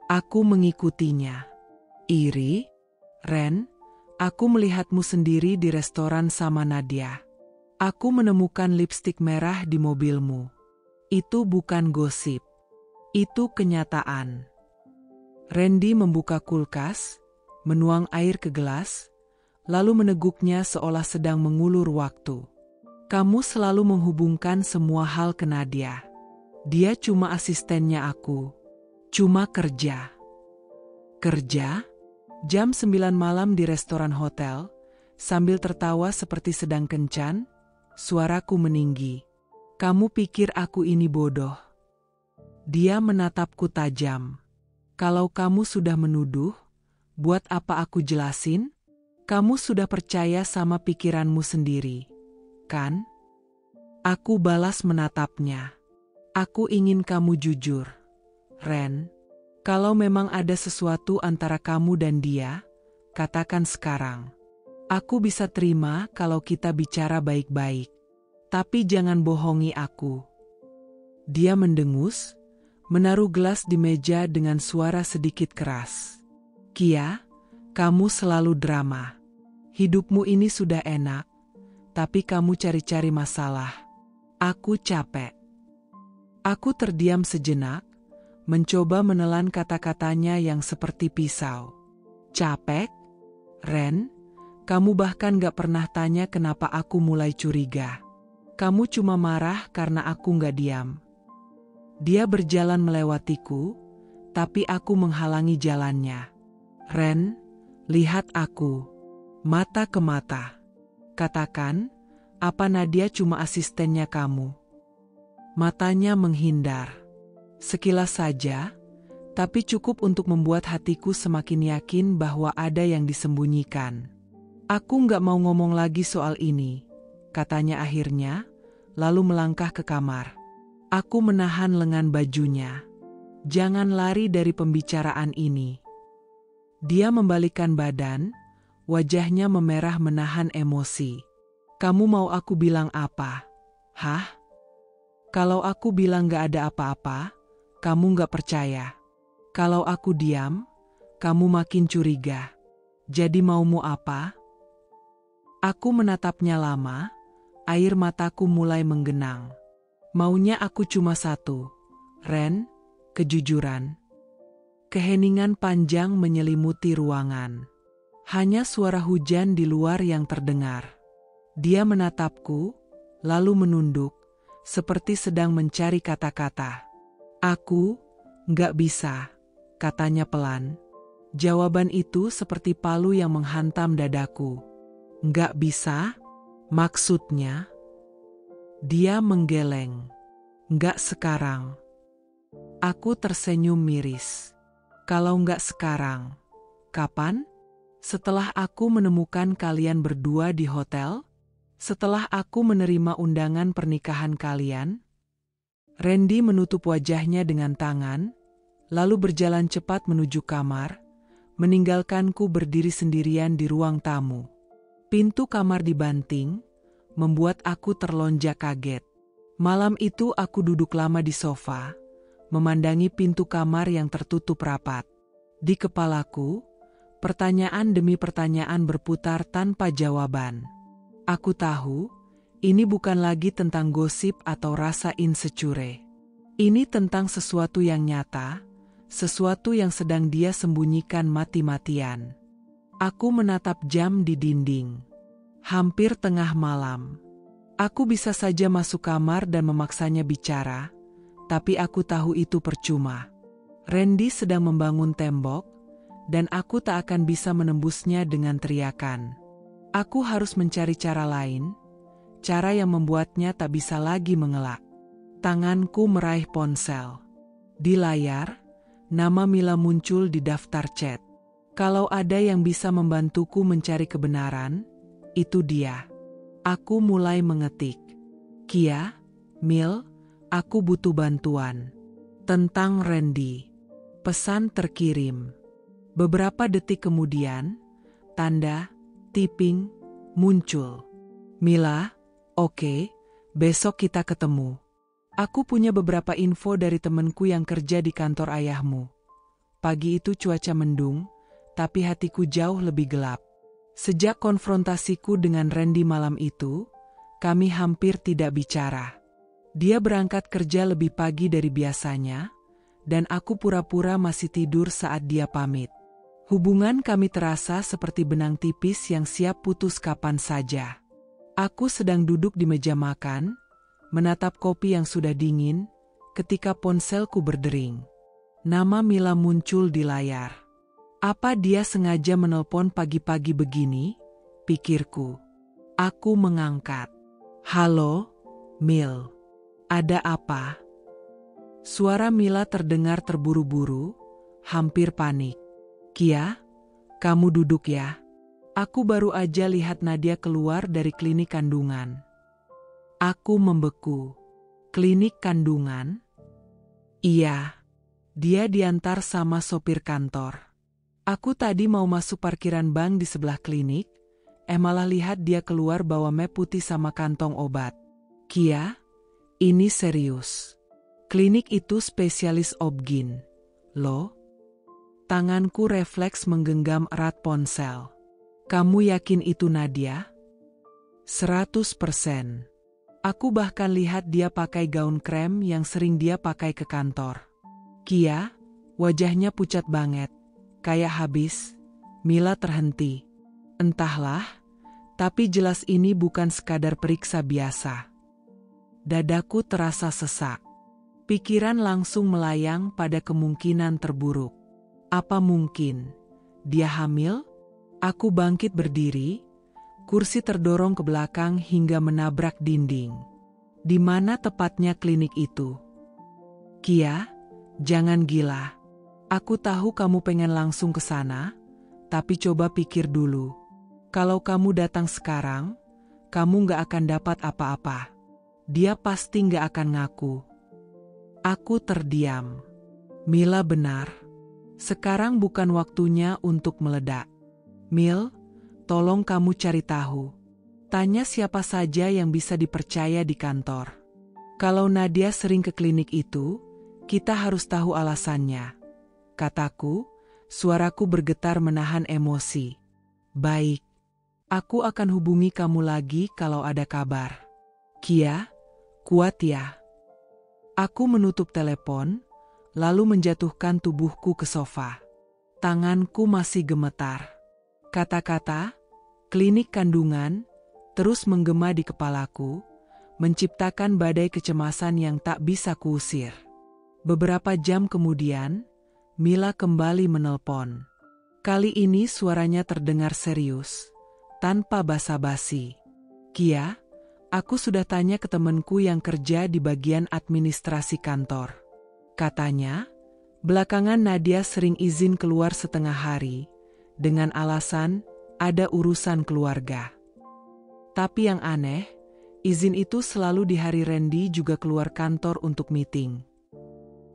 Aku mengikutinya. "Iri? Ren, aku melihatmu sendiri di restoran sama Nadia. Aku menemukan lipstik merah di mobilmu. Itu bukan gosip. Itu kenyataan." Randy membuka kulkas, menuang air ke gelas, lalu meneguknya seolah sedang mengulur waktu. "Kamu selalu menghubungkan semua hal ke Nadia. Dia cuma asistennya aku. Cuma kerja." "Kerja?" Jam 9 malam di restoran hotel, sambil tertawa seperti sedang kencan, suaraku meninggi. "Kamu pikir aku ini bodoh?" Dia menatapku tajam. "Kalau kamu sudah menuduh, buat apa aku jelasin? Kamu sudah percaya sama pikiranmu sendiri, kan?" Aku balas menatapnya. "Aku ingin kamu jujur, Ren. Kalau memang ada sesuatu antara kamu dan dia, katakan sekarang. Aku bisa terima kalau kita bicara baik-baik. Tapi jangan bohongi aku." Dia mendengus, menaruh gelas di meja dengan suara sedikit keras. "Kia, kamu selalu drama. Hidupmu ini sudah enak, tapi kamu cari-cari masalah. Aku capek." Aku terdiam sejenak, mencoba menelan kata-katanya yang seperti pisau. "Capek? Ren, kamu bahkan gak pernah tanya kenapa aku mulai curiga. Kamu cuma marah karena aku gak diam." Dia berjalan melewatiku, tapi aku menghalangi jalannya. "Ren, lihat aku. Mata ke mata. Katakan, apa Nadia cuma asistennya kamu?" Matanya menghindar. Sekilas saja, tapi cukup untuk membuat hatiku semakin yakin bahwa ada yang disembunyikan. "Aku nggak mau ngomong lagi soal ini," katanya akhirnya, lalu melangkah ke kamar. Aku menahan lengan bajunya. "Jangan lari dari pembicaraan ini." Dia membalikkan badan, wajahnya memerah menahan emosi. "Kamu mau aku bilang apa? Hah? Kalau aku bilang gak ada apa-apa, kamu gak percaya. Kalau aku diam, kamu makin curiga. Jadi maumu apa?" Aku menatapnya lama, air mataku mulai menggenang. Maunya aku cuma satu, Ren, kejujuran. Keheningan panjang menyelimuti ruangan. Hanya suara hujan di luar yang terdengar. Dia menatapku, lalu menunduk, seperti sedang mencari kata-kata. Aku, nggak bisa, katanya pelan. Jawaban itu seperti palu yang menghantam dadaku. Nggak bisa? Maksudnya? Dia menggeleng. Nggak sekarang. Aku tersenyum miris. Kalau nggak sekarang, kapan? Setelah aku menemukan kalian berdua di hotel? Setelah aku menerima undangan pernikahan kalian? Randy menutup wajahnya dengan tangan, lalu berjalan cepat menuju kamar, meninggalkanku berdiri sendirian di ruang tamu. Pintu kamar dibanting, membuat aku terlonjak kaget. Malam itu aku duduk lama di sofa, memandangi pintu kamar yang tertutup rapat. Di kepalaku, pertanyaan demi pertanyaan berputar tanpa jawaban. Aku tahu, ini bukan lagi tentang gosip atau rasa insecure. Ini tentang sesuatu yang nyata, sesuatu yang sedang dia sembunyikan mati-matian. Aku menatap jam di dinding. Hampir tengah malam. Aku bisa saja masuk kamar dan memaksanya bicara, tapi aku tahu itu percuma. Randy sedang membangun tembok, dan aku tak akan bisa menembusnya dengan teriakan. Aku harus mencari cara lain, cara yang membuatnya tak bisa lagi mengelak. Tanganku meraih ponsel. Di layar, nama Mila muncul di daftar chat. Kalau ada yang bisa membantuku mencari kebenaran, itu dia. Aku mulai mengetik. Kia, Mil, aku butuh bantuan. Tentang Randy. Pesan terkirim. Beberapa detik kemudian, tanda tipping muncul. Mila, oke, besok kita ketemu. Aku punya beberapa info dari temanku yang kerja di kantor ayahmu. Pagi itu cuaca mendung, tapi hatiku jauh lebih gelap. Sejak konfrontasiku dengan Randy malam itu, kami hampir tidak bicara. Dia berangkat kerja lebih pagi dari biasanya, dan aku pura-pura masih tidur saat dia pamit. Hubungan kami terasa seperti benang tipis yang siap putus kapan saja. Aku sedang duduk di meja makan, menatap kopi yang sudah dingin, ketika ponselku berdering. Nama Mila muncul di layar. Apa dia sengaja menelpon pagi-pagi begini? Pikirku. Aku mengangkat. Halo, Mil. Ada apa? Suara Mila terdengar terburu-buru, hampir panik. Kia, kamu duduk ya. Aku baru aja lihat Nadia keluar dari klinik kandungan. Aku membeku. Klinik kandungan? Iya. Dia diantar sama sopir kantor. Aku tadi mau masuk parkiran bank di sebelah klinik, malah lihat dia keluar bawa map putih sama kantong obat. Kia, ini serius. Klinik itu spesialis obgyn. Loh? Tanganku refleks menggenggam erat ponsel. Kamu yakin itu Nadia? 100%. Aku bahkan lihat dia pakai gaun krem yang sering dia pakai ke kantor. Kia, wajahnya pucat banget, kayak habis. Mila terhenti. Entahlah, tapi jelas ini bukan sekadar periksa biasa. Dadaku terasa sesak. Pikiran langsung melayang pada kemungkinan terburuk. Apa mungkin dia hamil? Aku bangkit berdiri, kursi terdorong ke belakang hingga menabrak dinding. Di mana tepatnya klinik itu? Kia, jangan gila. Aku tahu kamu pengen langsung ke sana, tapi coba pikir dulu. Kalau kamu datang sekarang, kamu gak akan dapat apa-apa. Dia pasti gak akan ngaku. Aku terdiam. Mila benar. Sekarang bukan waktunya untuk meledak. Mil, tolong kamu cari tahu. Tanya siapa saja yang bisa dipercaya di kantor. Kalau Nadia sering ke klinik itu, kita harus tahu alasannya. Kataku, suaraku bergetar menahan emosi. Baik. Aku akan hubungi kamu lagi kalau ada kabar. Kia, kuat ya. Aku menutup telepon, lalu menjatuhkan tubuhku ke sofa. Tanganku masih gemetar. Kata-kata, klinik kandungan, terus menggema di kepalaku, menciptakan badai kecemasan yang tak bisa kuusir. Beberapa jam kemudian, Mila kembali menelpon. Kali ini suaranya terdengar serius, tanpa basa-basi. Kia, aku sudah tanya ke temanku yang kerja di bagian administrasi kantor. Katanya, belakangan Nadia sering izin keluar setengah hari, dengan alasan ada urusan keluarga. Tapi yang aneh, izin itu selalu di hari Randy juga keluar kantor untuk meeting.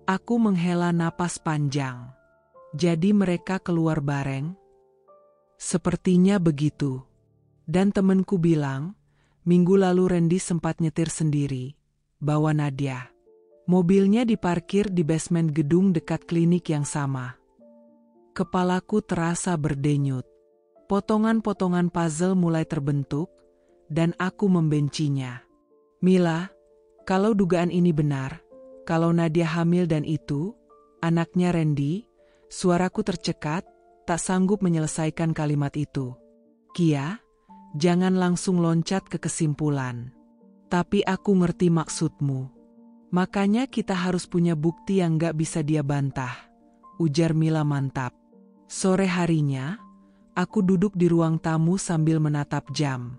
Aku menghela napas panjang. Jadi mereka keluar bareng? Sepertinya begitu. Dan temenku bilang, minggu lalu Randy sempat nyetir sendiri, bawa Nadia. Mobilnya diparkir di basement gedung dekat klinik yang sama. Kepalaku terasa berdenyut. Potongan-potongan puzzle mulai terbentuk, dan aku membencinya. Mila, kalau dugaan ini benar, kalau Nadia hamil dan itu, anaknya Randy, suaraku tercekat, tak sanggup menyelesaikan kalimat itu. Kia, jangan langsung loncat ke kesimpulan. Tapi aku ngerti maksudmu. Makanya kita harus punya bukti yang gak bisa dia bantah, ujar Mila mantap. Sore harinya, aku duduk di ruang tamu sambil menatap jam.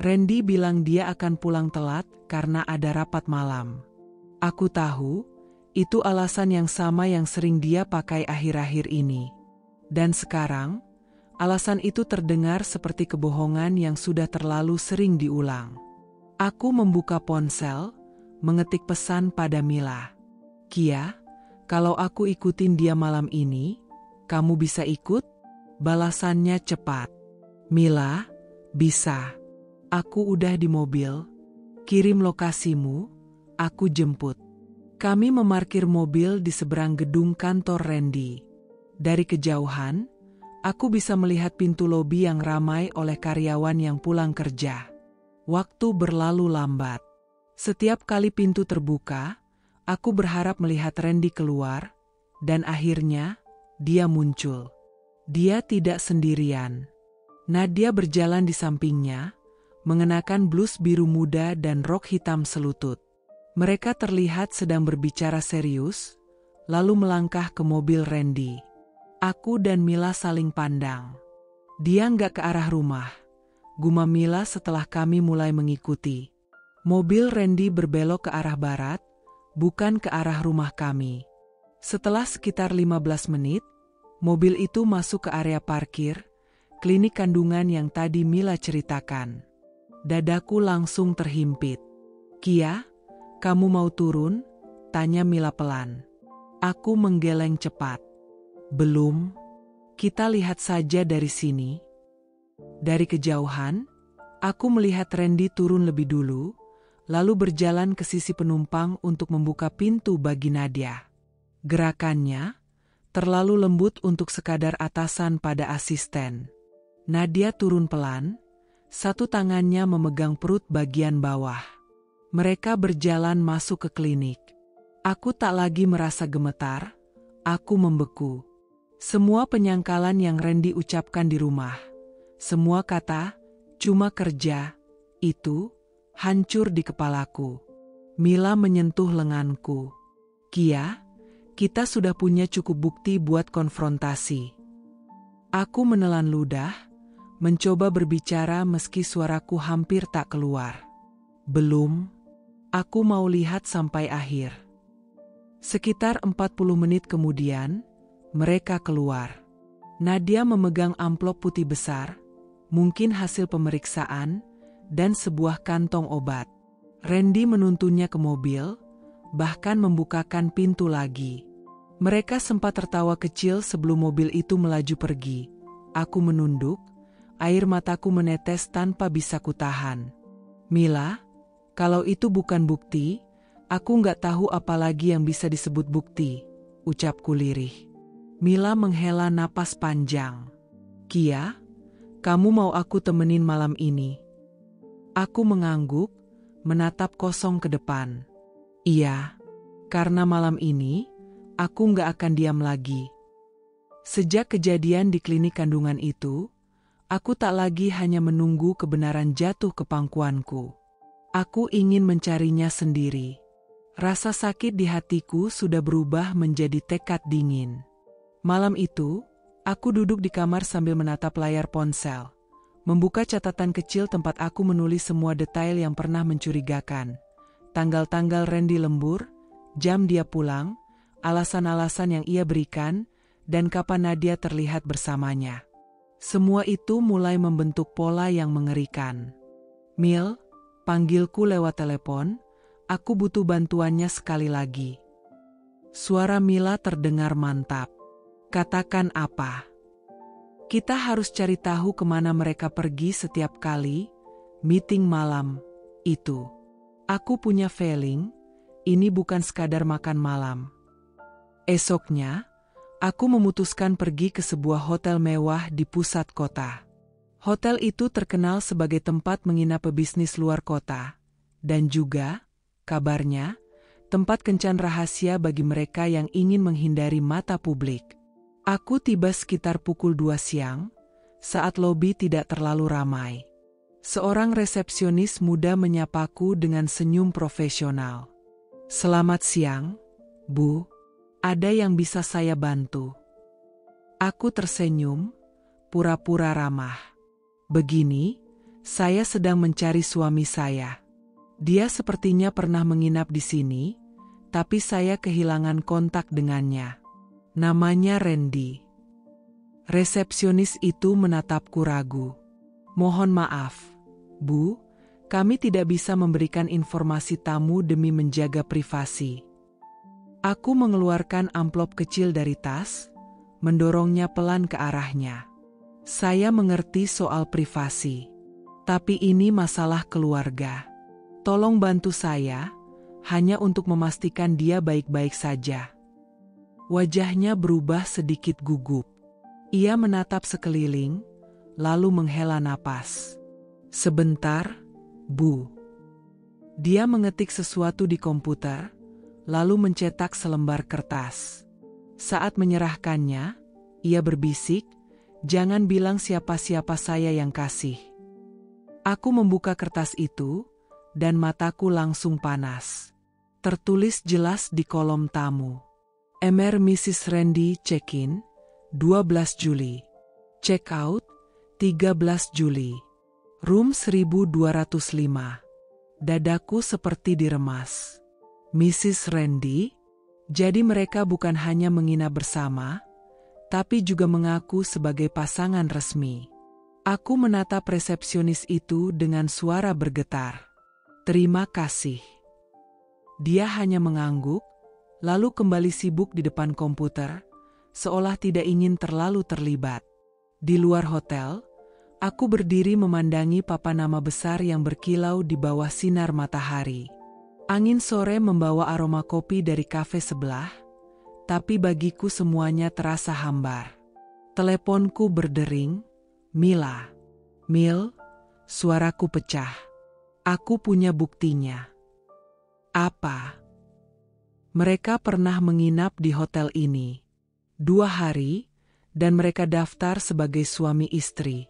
Randy bilang dia akan pulang telat karena ada rapat malam. Aku tahu, itu alasan yang sama yang sering dia pakai akhir-akhir ini. Dan sekarang, alasan itu terdengar seperti kebohongan yang sudah terlalu sering diulang. Aku membuka ponsel, mengetik pesan pada Mila. Kia, kalau aku ikutin dia malam ini, kamu bisa ikut? Balasannya cepat. Mila, bisa. Aku udah di mobil. Kirim lokasimu, aku jemput. Kami memarkir mobil di seberang gedung kantor Randy. Dari kejauhan, aku bisa melihat pintu lobi yang ramai oleh karyawan yang pulang kerja. Waktu berlalu lambat. Setiap kali pintu terbuka, aku berharap melihat Randy keluar, dan akhirnya, dia muncul. Dia tidak sendirian. Nadia berjalan di sampingnya, mengenakan blus biru muda dan rok hitam selutut. Mereka terlihat sedang berbicara serius, lalu melangkah ke mobil Randy. Aku dan Mila saling pandang. Dia nggak ke arah rumah, gumam Mila setelah kami mulai mengikuti. Mobil Randy berbelok ke arah barat, bukan ke arah rumah kami. Setelah sekitar 15 menit, mobil itu masuk ke area parkir, klinik kandungan yang tadi Mila ceritakan. Dadaku langsung terhimpit. Kia, kamu mau turun? Tanya Mila pelan. Aku menggeleng cepat. Belum. Kita lihat saja dari sini. Dari kejauhan, aku melihat Randy turun lebih dulu, lalu berjalan ke sisi penumpang untuk membuka pintu bagi Nadia. Gerakannya terlalu lembut untuk sekadar atasan pada asisten. Nadia turun pelan, satu tangannya memegang perut bagian bawah. Mereka berjalan masuk ke klinik. Aku tak lagi merasa gemetar, aku membeku. Semua penyangkalan yang Randy ucapkan di rumah, semua kata, cuma kerja, itu, hancur di kepalaku. Mila menyentuh lenganku. Kia, kita sudah punya cukup bukti buat konfrontasi. Aku menelan ludah, mencoba berbicara meski suaraku hampir tak keluar. Belum, aku mau lihat sampai akhir. Sekitar 40 menit kemudian, mereka keluar. Nadia memegang amplop putih besar, mungkin hasil pemeriksaan, dan sebuah kantong obat. Randy menuntunnya ke mobil, bahkan membukakan pintu lagi. Mereka sempat tertawa kecil sebelum mobil itu melaju pergi. Aku menunduk, air mataku menetes tanpa bisa kutahan. Mila, kalau itu bukan bukti, aku nggak tahu apa lagi yang bisa disebut bukti, ucapku lirih. Mila menghela napas panjang. Kia, Kamu mau aku temenin malam ini? Aku mengangguk, menatap kosong ke depan. Iya, karena malam ini, aku nggak akan diam lagi. Sejak kejadian di klinik kandungan itu, aku tak lagi hanya menunggu kebenaran jatuh ke pangkuanku. Aku ingin mencarinya sendiri. Rasa sakit di hatiku sudah berubah menjadi tekad dingin. Malam itu, aku duduk di kamar sambil menatap layar ponsel. Membuka catatan kecil tempat aku menulis semua detail yang pernah mencurigakan. Tanggal-tanggal Randy lembur, jam dia pulang, alasan-alasan yang ia berikan, dan kapan Nadia terlihat bersamanya. Semua itu mulai membentuk pola yang mengerikan. Mil, panggilku lewat telepon, aku butuh bantuannya sekali lagi. Suara Mila terdengar mantap. Katakan apa? Kita harus cari tahu kemana mereka pergi setiap kali meeting malam itu. Aku punya feeling, ini bukan sekadar makan malam. Esoknya, aku memutuskan pergi ke sebuah hotel mewah di pusat kota. Hotel itu terkenal sebagai tempat menginap pebisnis luar kota, dan juga, kabarnya, tempat kencan rahasia bagi mereka yang ingin menghindari mata publik. Aku tiba sekitar pukul 2 siang, saat lobi tidak terlalu ramai. Seorang resepsionis muda menyapaku dengan senyum profesional. Selamat siang, Bu. Ada yang bisa saya bantu? Aku tersenyum, pura-pura ramah. Begini, saya sedang mencari suami saya. Dia sepertinya pernah menginap di sini, tapi saya kehilangan kontak dengannya. Namanya Randy. Resepsionis itu menatapku ragu. Mohon maaf, Bu, kami tidak bisa memberikan informasi tamu demi menjaga privasi. Aku mengeluarkan amplop kecil dari tas, mendorongnya pelan ke arahnya. Saya mengerti soal privasi, tapi ini masalah keluarga. Tolong bantu saya, hanya untuk memastikan dia baik-baik saja. Wajahnya berubah sedikit gugup. Ia menatap sekeliling, lalu menghela napas. Sebentar, Bu. Dia mengetik sesuatu di komputer, lalu mencetak selembar kertas. Saat menyerahkannya, ia berbisik, "Jangan bilang siapa-siapa saya yang kasih." Aku membuka kertas itu, dan mataku langsung panas. Tertulis jelas di kolom tamu. Mr. Mrs. Randy check-in, 12 Juli. Check-out, 13 Juli. Room 1205. Dadaku seperti diremas. Mrs. Randy? Jadi mereka bukan hanya menginap bersama, tapi juga mengaku sebagai pasangan resmi. Aku menatap resepsionis itu dengan suara bergetar. Terima kasih. Dia hanya mengangguk, lalu kembali sibuk di depan komputer, seolah tidak ingin terlalu terlibat. Di luar hotel, aku berdiri memandangi papan nama besar yang berkilau di bawah sinar matahari. Angin sore membawa aroma kopi dari kafe sebelah, tapi bagiku semuanya terasa hambar. Teleponku berdering, Mila. Mil, suaraku pecah. Aku punya buktinya. Apa? Mereka pernah menginap di hotel ini 2 hari, dan mereka daftar sebagai suami istri.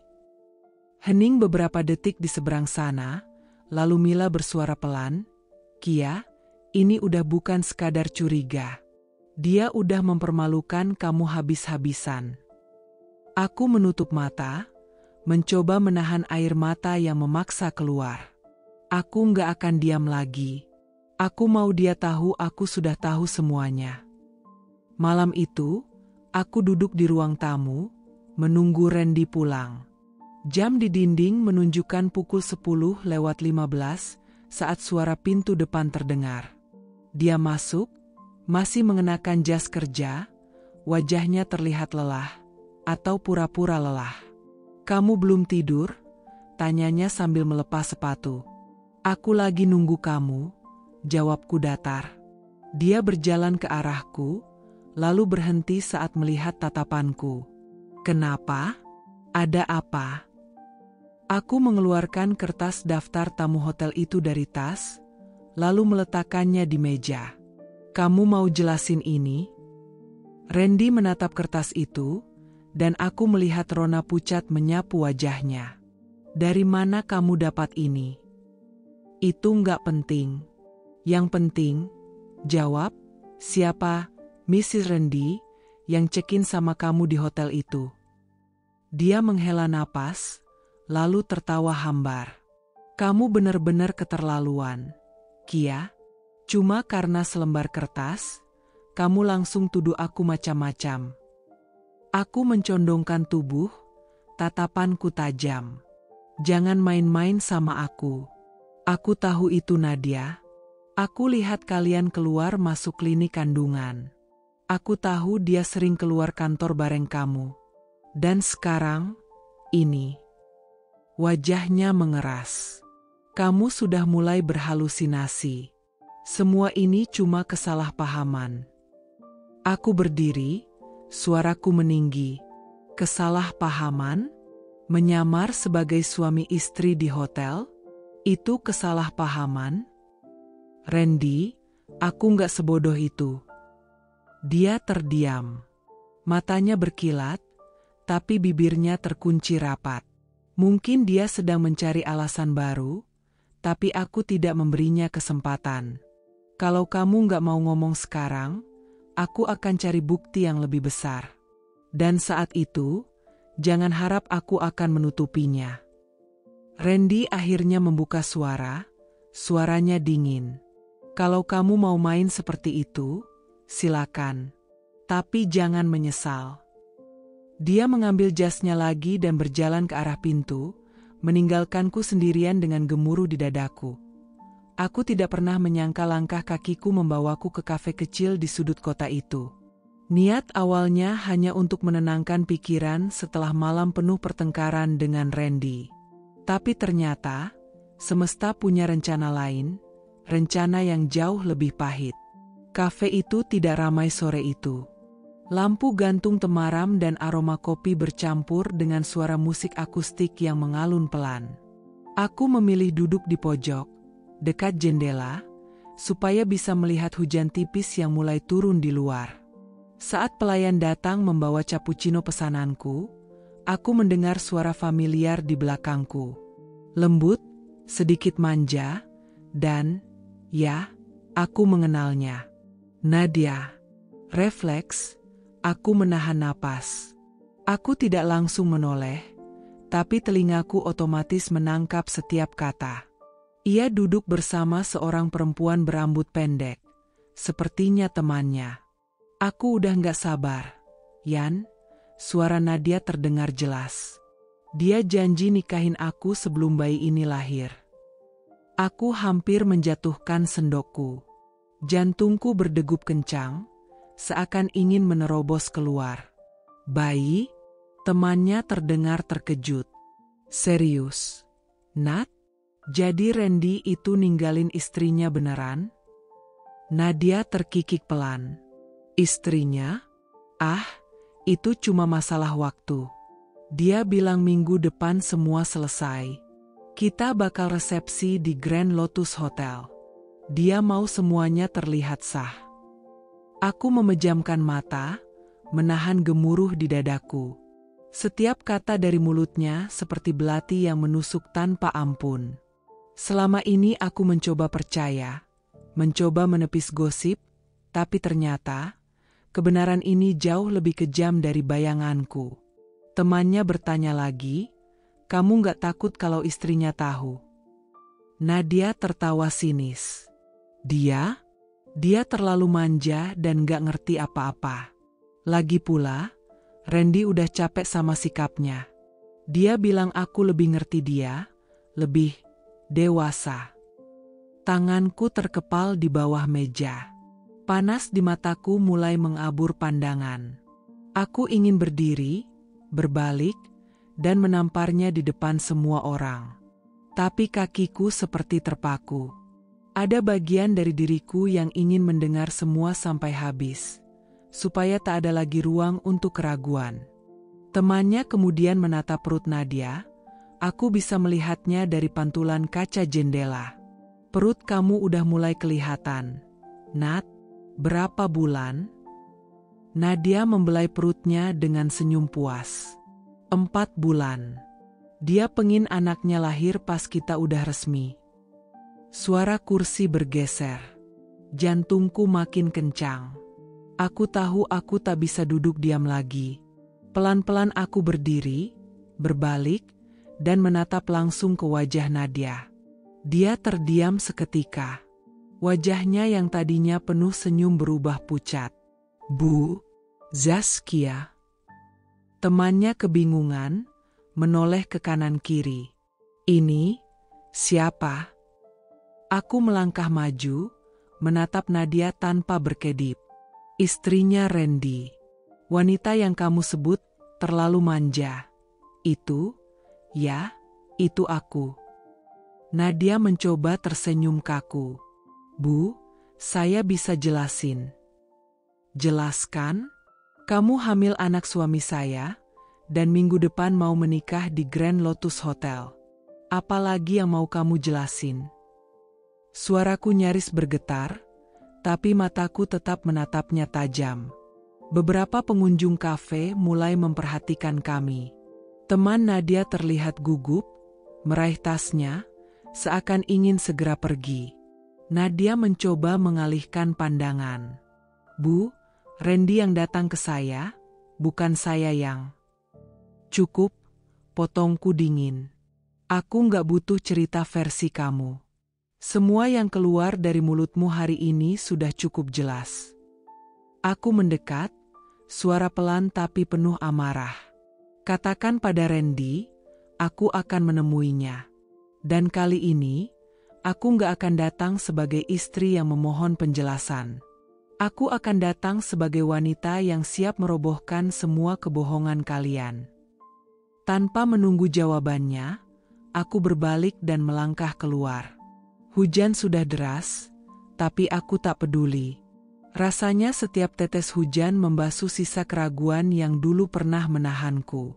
Hening beberapa detik di seberang sana, lalu Mila bersuara pelan, "Kia, ini udah bukan sekadar curiga. Dia udah mempermalukan kamu habis-habisan." Aku menutup mata, mencoba menahan air mata yang memaksa keluar. Aku nggak akan diam lagi. Aku mau dia tahu aku sudah tahu semuanya. Malam itu, aku duduk di ruang tamu, menunggu Randy pulang. Jam di dinding menunjukkan pukul 10:15 saat suara pintu depan terdengar. Dia masuk, masih mengenakan jas kerja, wajahnya terlihat lelah, atau pura-pura lelah. "Kamu belum tidur?" tanyanya sambil melepas sepatu. "Aku lagi nunggu kamu," jawabku datar. Dia berjalan ke arahku, lalu berhenti saat melihat tatapanku. "Kenapa? Ada apa?" Aku mengeluarkan kertas daftar tamu hotel itu dari tas, lalu meletakkannya di meja. Kamu mau jelasin ini? Randy menatap kertas itu, dan aku melihat Rona pucat menyapu wajahnya. Dari mana kamu dapat ini? Itu nggak penting. Yang penting, jawab, siapa, Mrs. Randy, yang check-in sama kamu di hotel itu? Dia menghela napas, lalu tertawa hambar. Kamu benar-benar keterlaluan, Kia. Cuma karena selembar kertas, kamu langsung tuduh aku macam-macam. Aku mencondongkan tubuh, tatapanku tajam. Jangan main-main sama aku. Aku tahu itu Nadia. Aku lihat kalian keluar masuk klinik kandungan. Aku tahu dia sering keluar kantor bareng kamu. Dan sekarang, ini. Wajahnya mengeras. Kamu sudah mulai berhalusinasi. Semua ini cuma kesalahpahaman. Aku berdiri, suaraku meninggi. Kesalahpahaman? Menyamar sebagai suami istri di hotel? Itu kesalahpahaman? Randy, aku nggak sebodoh itu. Dia terdiam. Matanya berkilat, tapi bibirnya terkunci rapat. Mungkin dia sedang mencari alasan baru, tapi aku tidak memberinya kesempatan. Kalau kamu nggak mau ngomong sekarang, aku akan cari bukti yang lebih besar. Dan saat itu, jangan harap aku akan menutupinya. Randy akhirnya membuka suara, suaranya dingin. Kalau kamu mau main seperti itu, silakan. Tapi jangan menyesal. Dia mengambil jasnya lagi dan berjalan ke arah pintu, meninggalkanku sendirian dengan gemuruh di dadaku. Aku tidak pernah menyangka langkah kakiku membawaku ke kafe kecil di sudut kota itu. Niat awalnya hanya untuk menenangkan pikiran setelah malam penuh pertengkaran dengan Randy. Tapi ternyata, semesta punya rencana lain, rencana yang jauh lebih pahit. Kafe itu tidak ramai sore itu. Lampu gantung temaram dan aroma kopi bercampur dengan suara musik akustik yang mengalun pelan. Aku memilih duduk di pojok, dekat jendela, supaya bisa melihat hujan tipis yang mulai turun di luar. Saat pelayan datang membawa cappuccino pesananku, aku mendengar suara familiar di belakangku. Lembut, sedikit manja, dan, ya, aku mengenalnya. Nadia. Refleks, aku menahan napas. Aku tidak langsung menoleh, tapi telingaku otomatis menangkap setiap kata. Ia duduk bersama seorang perempuan berambut pendek, sepertinya temannya. Aku udah nggak sabar. Yan, suara Nadia terdengar jelas. Dia janji nikahin aku sebelum bayi ini lahir. Aku hampir menjatuhkan sendokku. Jantungku berdegup kencang, seakan ingin menerobos keluar. Bayi? Temannya terdengar terkejut. Serius? Nat? Jadi Randy itu ninggalin istrinya beneran? Nadia terkikik pelan. Istrinya? Ah, itu cuma masalah waktu. Dia bilang minggu depan semua selesai. Kita bakal resepsi di Grand Lotus Hotel. Dia mau semuanya terlihat sah. Aku memejamkan mata, menahan gemuruh di dadaku. Setiap kata dari mulutnya seperti belati yang menusuk tanpa ampun. Selama ini aku mencoba percaya, mencoba menepis gosip, tapi ternyata kebenaran ini jauh lebih kejam dari bayanganku. Temannya bertanya lagi, kamu nggak takut kalau istrinya tahu? Nadia tertawa sinis. Dia terlalu manja dan nggak ngerti apa-apa. Lagi pula, Randy udah capek sama sikapnya. Dia bilang aku lebih ngerti dia, lebih dewasa. Tanganku terkepal di bawah meja. Panas di mataku mulai mengabur pandangan. Aku ingin berdiri, berbalik, dan menamparnya di depan semua orang. Tapi kakiku seperti terpaku. Ada bagian dari diriku yang ingin mendengar semua sampai habis, supaya tak ada lagi ruang untuk keraguan. Temannya kemudian menatap perut Nadia, Aku bisa melihatnya dari pantulan kaca jendela. Perut kamu udah mulai kelihatan. Nat, berapa bulan? Nadia membelai perutnya dengan senyum puas. 4 bulan. Dia pengin anaknya lahir pas kita udah resmi. Suara kursi bergeser. Jantungku makin kencang. Aku tahu aku tak bisa duduk diam lagi. Pelan-pelan aku berdiri, berbalik, dan menatap langsung ke wajah Nadia. Dia terdiam seketika. Wajahnya yang tadinya penuh senyum berubah pucat. Bu Zaskia. Temannya kebingungan, menoleh ke kanan kiri. Ini siapa? Aku melangkah maju, menatap Nadia tanpa berkedip. Istrinya Randy. Wanita yang kamu sebut terlalu manja. Itu, ya, itu aku. Nadia mencoba tersenyum kaku. Bu, saya bisa jelasin. Jelaskan? Kamu hamil anak suami saya, dan minggu depan mau menikah di Grand Lotus Hotel. Apalagi yang mau kamu jelasin? Suaraku nyaris bergetar, tapi mataku tetap menatapnya tajam. Beberapa pengunjung kafe mulai memperhatikan kami. Teman Nadia terlihat gugup, meraih tasnya, seakan ingin segera pergi. Nadia mencoba mengalihkan pandangan. Bu, Randy yang datang ke saya, bukan saya yang. Cukup, potongku dingin. Aku nggak butuh cerita versi kamu. Semua yang keluar dari mulutmu hari ini sudah cukup jelas. Aku mendekat, suara pelan tapi penuh amarah. Katakan pada Randy, aku akan menemuinya. Dan kali ini, aku nggak akan datang sebagai istri yang memohon penjelasan. Aku akan datang sebagai wanita yang siap merobohkan semua kebohongan kalian. Tanpa menunggu jawabannya, aku berbalik dan melangkah keluar. Hujan sudah deras, tapi aku tak peduli. Rasanya setiap tetes hujan membasuh sisa keraguan yang dulu pernah menahanku.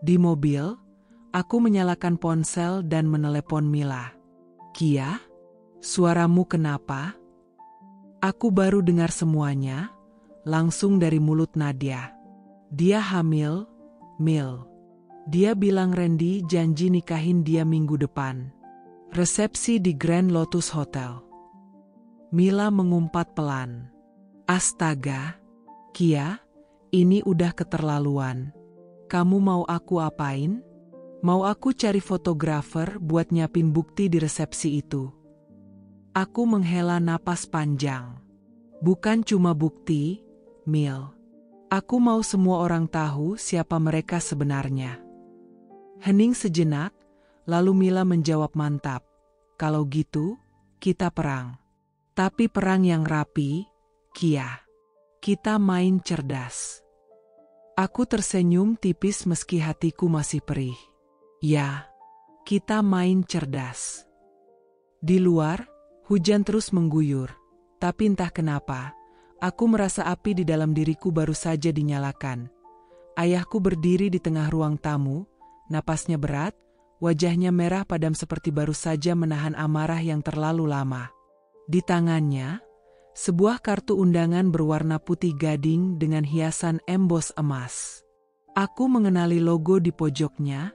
Di mobil, aku menyalakan ponsel dan menelepon Mila. Kia, suaramu kenapa? Aku baru dengar semuanya, langsung dari mulut Nadia. Dia hamil, Mil. Dia bilang Randy janji nikahin dia minggu depan. Resepsi di Grand Lotus Hotel. Mila mengumpat pelan. Astaga, Kia, ini udah keterlaluan. Kamu mau aku apain? Mau aku cari fotografer buat nyiapin bukti di resepsi itu? Aku menghela napas panjang. Bukan cuma bukti, Mil. Aku mau semua orang tahu siapa mereka sebenarnya. Hening sejenak, lalu Mila menjawab mantap. Kalau gitu, kita perang. Tapi perang yang rapi, Kia. Kita main cerdas. Aku tersenyum tipis meski hatiku masih perih. Ya, kita main cerdas. Di luar, hujan terus mengguyur. Tapi entah kenapa, aku merasa api di dalam diriku baru saja dinyalakan. Ayahku berdiri di tengah ruang tamu, napasnya berat, wajahnya merah padam seperti baru saja menahan amarah yang terlalu lama. Di tangannya, sebuah kartu undangan berwarna putih gading dengan hiasan embos emas. Aku mengenali logo di pojoknya,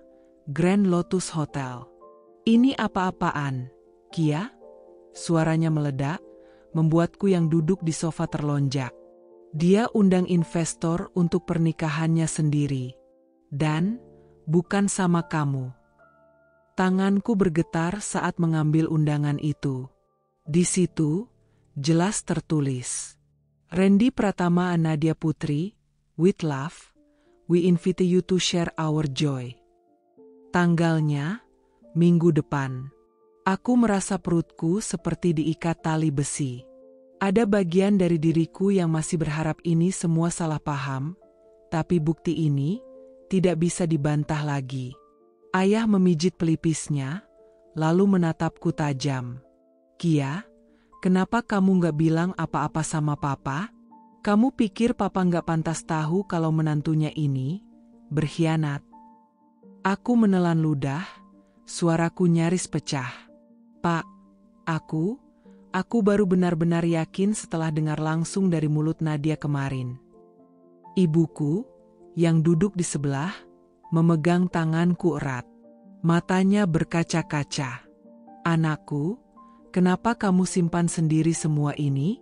Grand Lotus Hotel. Ini apa-apaan, Kia? Suaranya meledak, membuatku yang duduk di sofa terlonjak. Dia undang investor untuk pernikahannya sendiri. Dan, bukan sama kamu. Tanganku bergetar saat mengambil undangan itu. Di situ, jelas tertulis. Randy Pratama Nadia Putri, with love, we invite you to share our joy. Tanggalnya, minggu depan. Aku merasa perutku seperti diikat tali besi. Ada bagian dari diriku yang masih berharap ini semua salah paham, tapi bukti ini tidak bisa dibantah lagi. Ayah memijit pelipisnya, lalu menatapku tajam. Kia, kenapa kamu nggak bilang apa-apa sama papa? Kamu pikir papa nggak pantas tahu kalau menantunya ini berkhianat? Aku menelan ludah, Suaraku nyaris pecah. Pak, aku baru benar-benar yakin setelah dengar langsung dari mulut Nadia kemarin. Ibuku, yang duduk di sebelah, memegang tanganku erat. Matanya berkaca-kaca. Anakku, kenapa kamu simpan sendiri semua ini?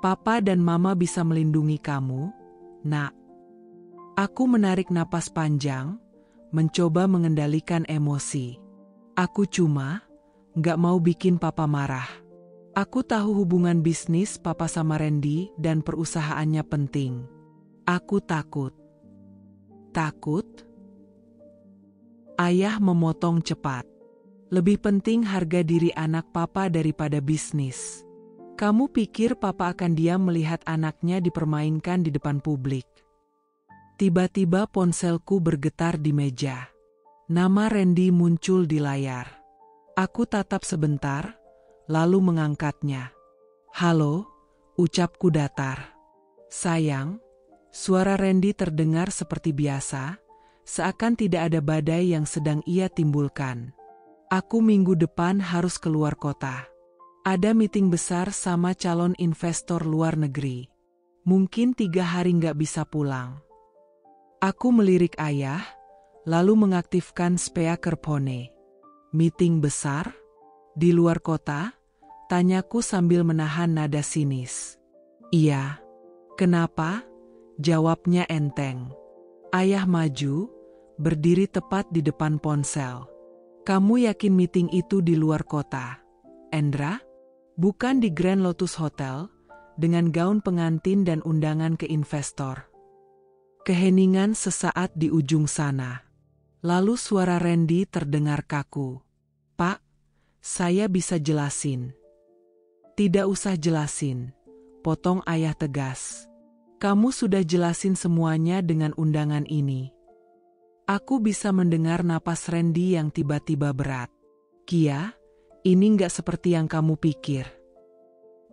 Papa dan Mama bisa melindungi kamu, Nak. Aku menarik napas panjang, mencoba mengendalikan emosi. Aku cuma nggak mau bikin Papa marah. Aku tahu hubungan bisnis Papa sama Randy dan perusahaannya penting. Aku takut. Takut? Ayah memotong cepat. Lebih penting harga diri anak Papa daripada bisnis. Kamu pikir Papa akan diam melihat anaknya dipermainkan di depan publik? Tiba-tiba ponselku bergetar di meja. Nama Randy muncul di layar. Aku tatap sebentar, lalu mengangkatnya. Halo, ucapku datar. Sayang, suara Randy terdengar seperti biasa, seakan tidak ada badai yang sedang ia timbulkan. Aku minggu depan harus keluar kota. Ada meeting besar sama calon investor luar negeri. Mungkin 3 hari nggak bisa pulang. Aku melirik ayah, lalu mengaktifkan speakerphone. Meeting besar? Di luar kota? Tanyaku sambil menahan nada sinis. Iya. Kenapa? Jawabnya enteng. Ayah maju, berdiri tepat di depan ponsel. Kamu yakin meeting itu di luar kota, Endra? Bukan di Grand Lotus Hotel, dengan gaun pengantin dan undangan ke investor. Keheningan sesaat di ujung sana. Lalu suara Randy terdengar kaku. Pak, saya bisa jelasin. Tidak usah jelasin, potong ayah tegas. Kamu sudah jelasin semuanya dengan undangan ini. Aku bisa mendengar napas Randy yang tiba-tiba berat. Kia, ini nggak seperti yang kamu pikir.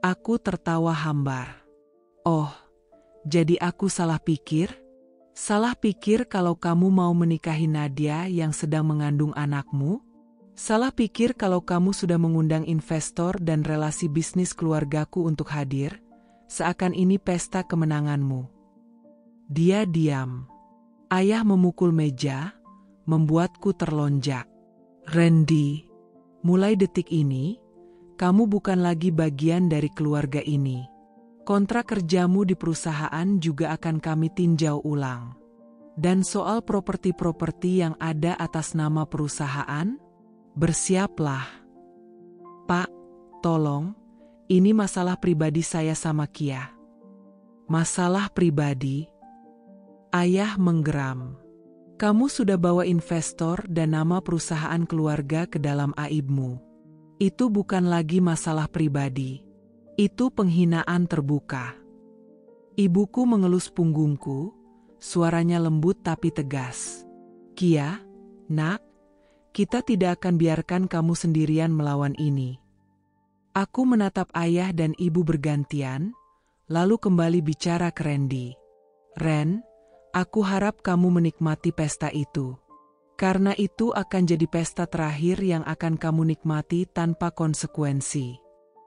Aku tertawa hambar. Oh, jadi aku salah pikir? Salah pikir kalau kamu mau menikahi Nadia yang sedang mengandung anakmu? Salah pikir kalau kamu sudah mengundang investor dan relasi bisnis keluargaku untuk hadir, seakan ini pesta kemenanganmu. Dia diam. Ayah memukul meja, membuatku terlonjak. Randy, mulai detik ini, kamu bukan lagi bagian dari keluarga ini. Kontrak kerjamu di perusahaan juga akan kami tinjau ulang. Dan soal properti-properti yang ada atas nama perusahaan, bersiaplah. Pak, tolong, ini masalah pribadi saya sama Kia. Masalah pribadi? Ayah menggeram. Kamu sudah bawa investor dan nama perusahaan keluarga ke dalam aibmu. Itu bukan lagi masalah pribadi. Itu penghinaan terbuka. Ibuku mengelus punggungku, suaranya lembut tapi tegas. Kia, Nak, kita tidak akan biarkan kamu sendirian melawan ini. Aku menatap ayah dan ibu bergantian, lalu kembali bicara ke Randy. Ren, aku harap kamu menikmati pesta itu. Karena itu akan jadi pesta terakhir yang akan kamu nikmati tanpa konsekuensi.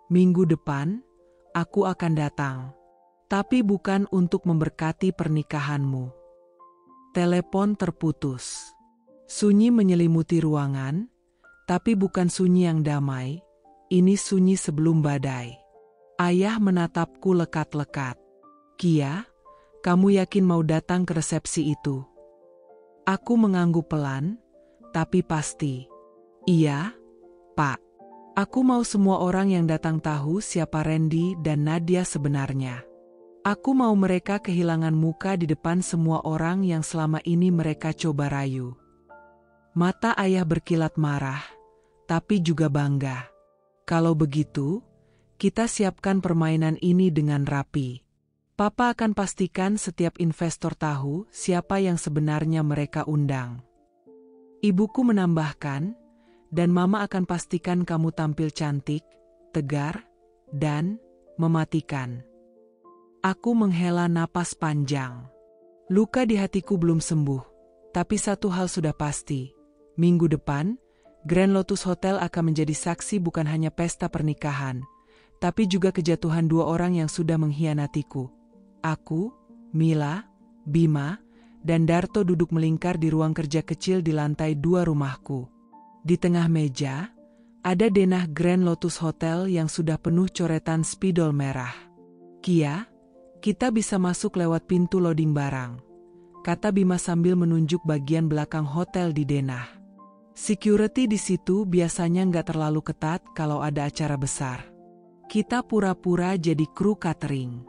Minggu depan, aku akan datang. Tapi bukan untuk memberkati pernikahanmu. Telepon terputus. Sunyi menyelimuti ruangan, tapi bukan sunyi yang damai, ini sunyi sebelum badai. Ayah menatapku lekat-lekat. Kia, kamu yakin mau datang ke resepsi itu? Aku mengangguk pelan, tapi pasti. Iya, Pak. Aku mau semua orang yang datang tahu siapa Randy dan Nadia sebenarnya. Aku mau mereka kehilangan muka di depan semua orang yang selama ini mereka coba rayu. Mata ayah berkilat marah, tapi juga bangga. Kalau begitu, kita siapkan permainan ini dengan rapi. Papa akan pastikan setiap investor tahu siapa yang sebenarnya mereka undang. Ibuku menambahkan, dan Mama akan pastikan kamu tampil cantik, tegar, dan mematikan. Aku menghela napas panjang. Luka di hatiku belum sembuh, tapi satu hal sudah pasti. Minggu depan, Grand Lotus Hotel akan menjadi saksi bukan hanya pesta pernikahan, tapi juga kejatuhan dua orang yang sudah mengkhianatiku. Aku, Mila, Bima, dan Darto duduk melingkar di ruang kerja kecil di lantai 2 rumahku. Di tengah meja, ada denah Grand Lotus Hotel yang sudah penuh coretan spidol merah. "Kia, kita bisa masuk lewat pintu loading barang," kata Bima sambil menunjuk bagian belakang hotel di denah. Security di situ biasanya nggak terlalu ketat kalau ada acara besar. Kita pura-pura jadi kru catering.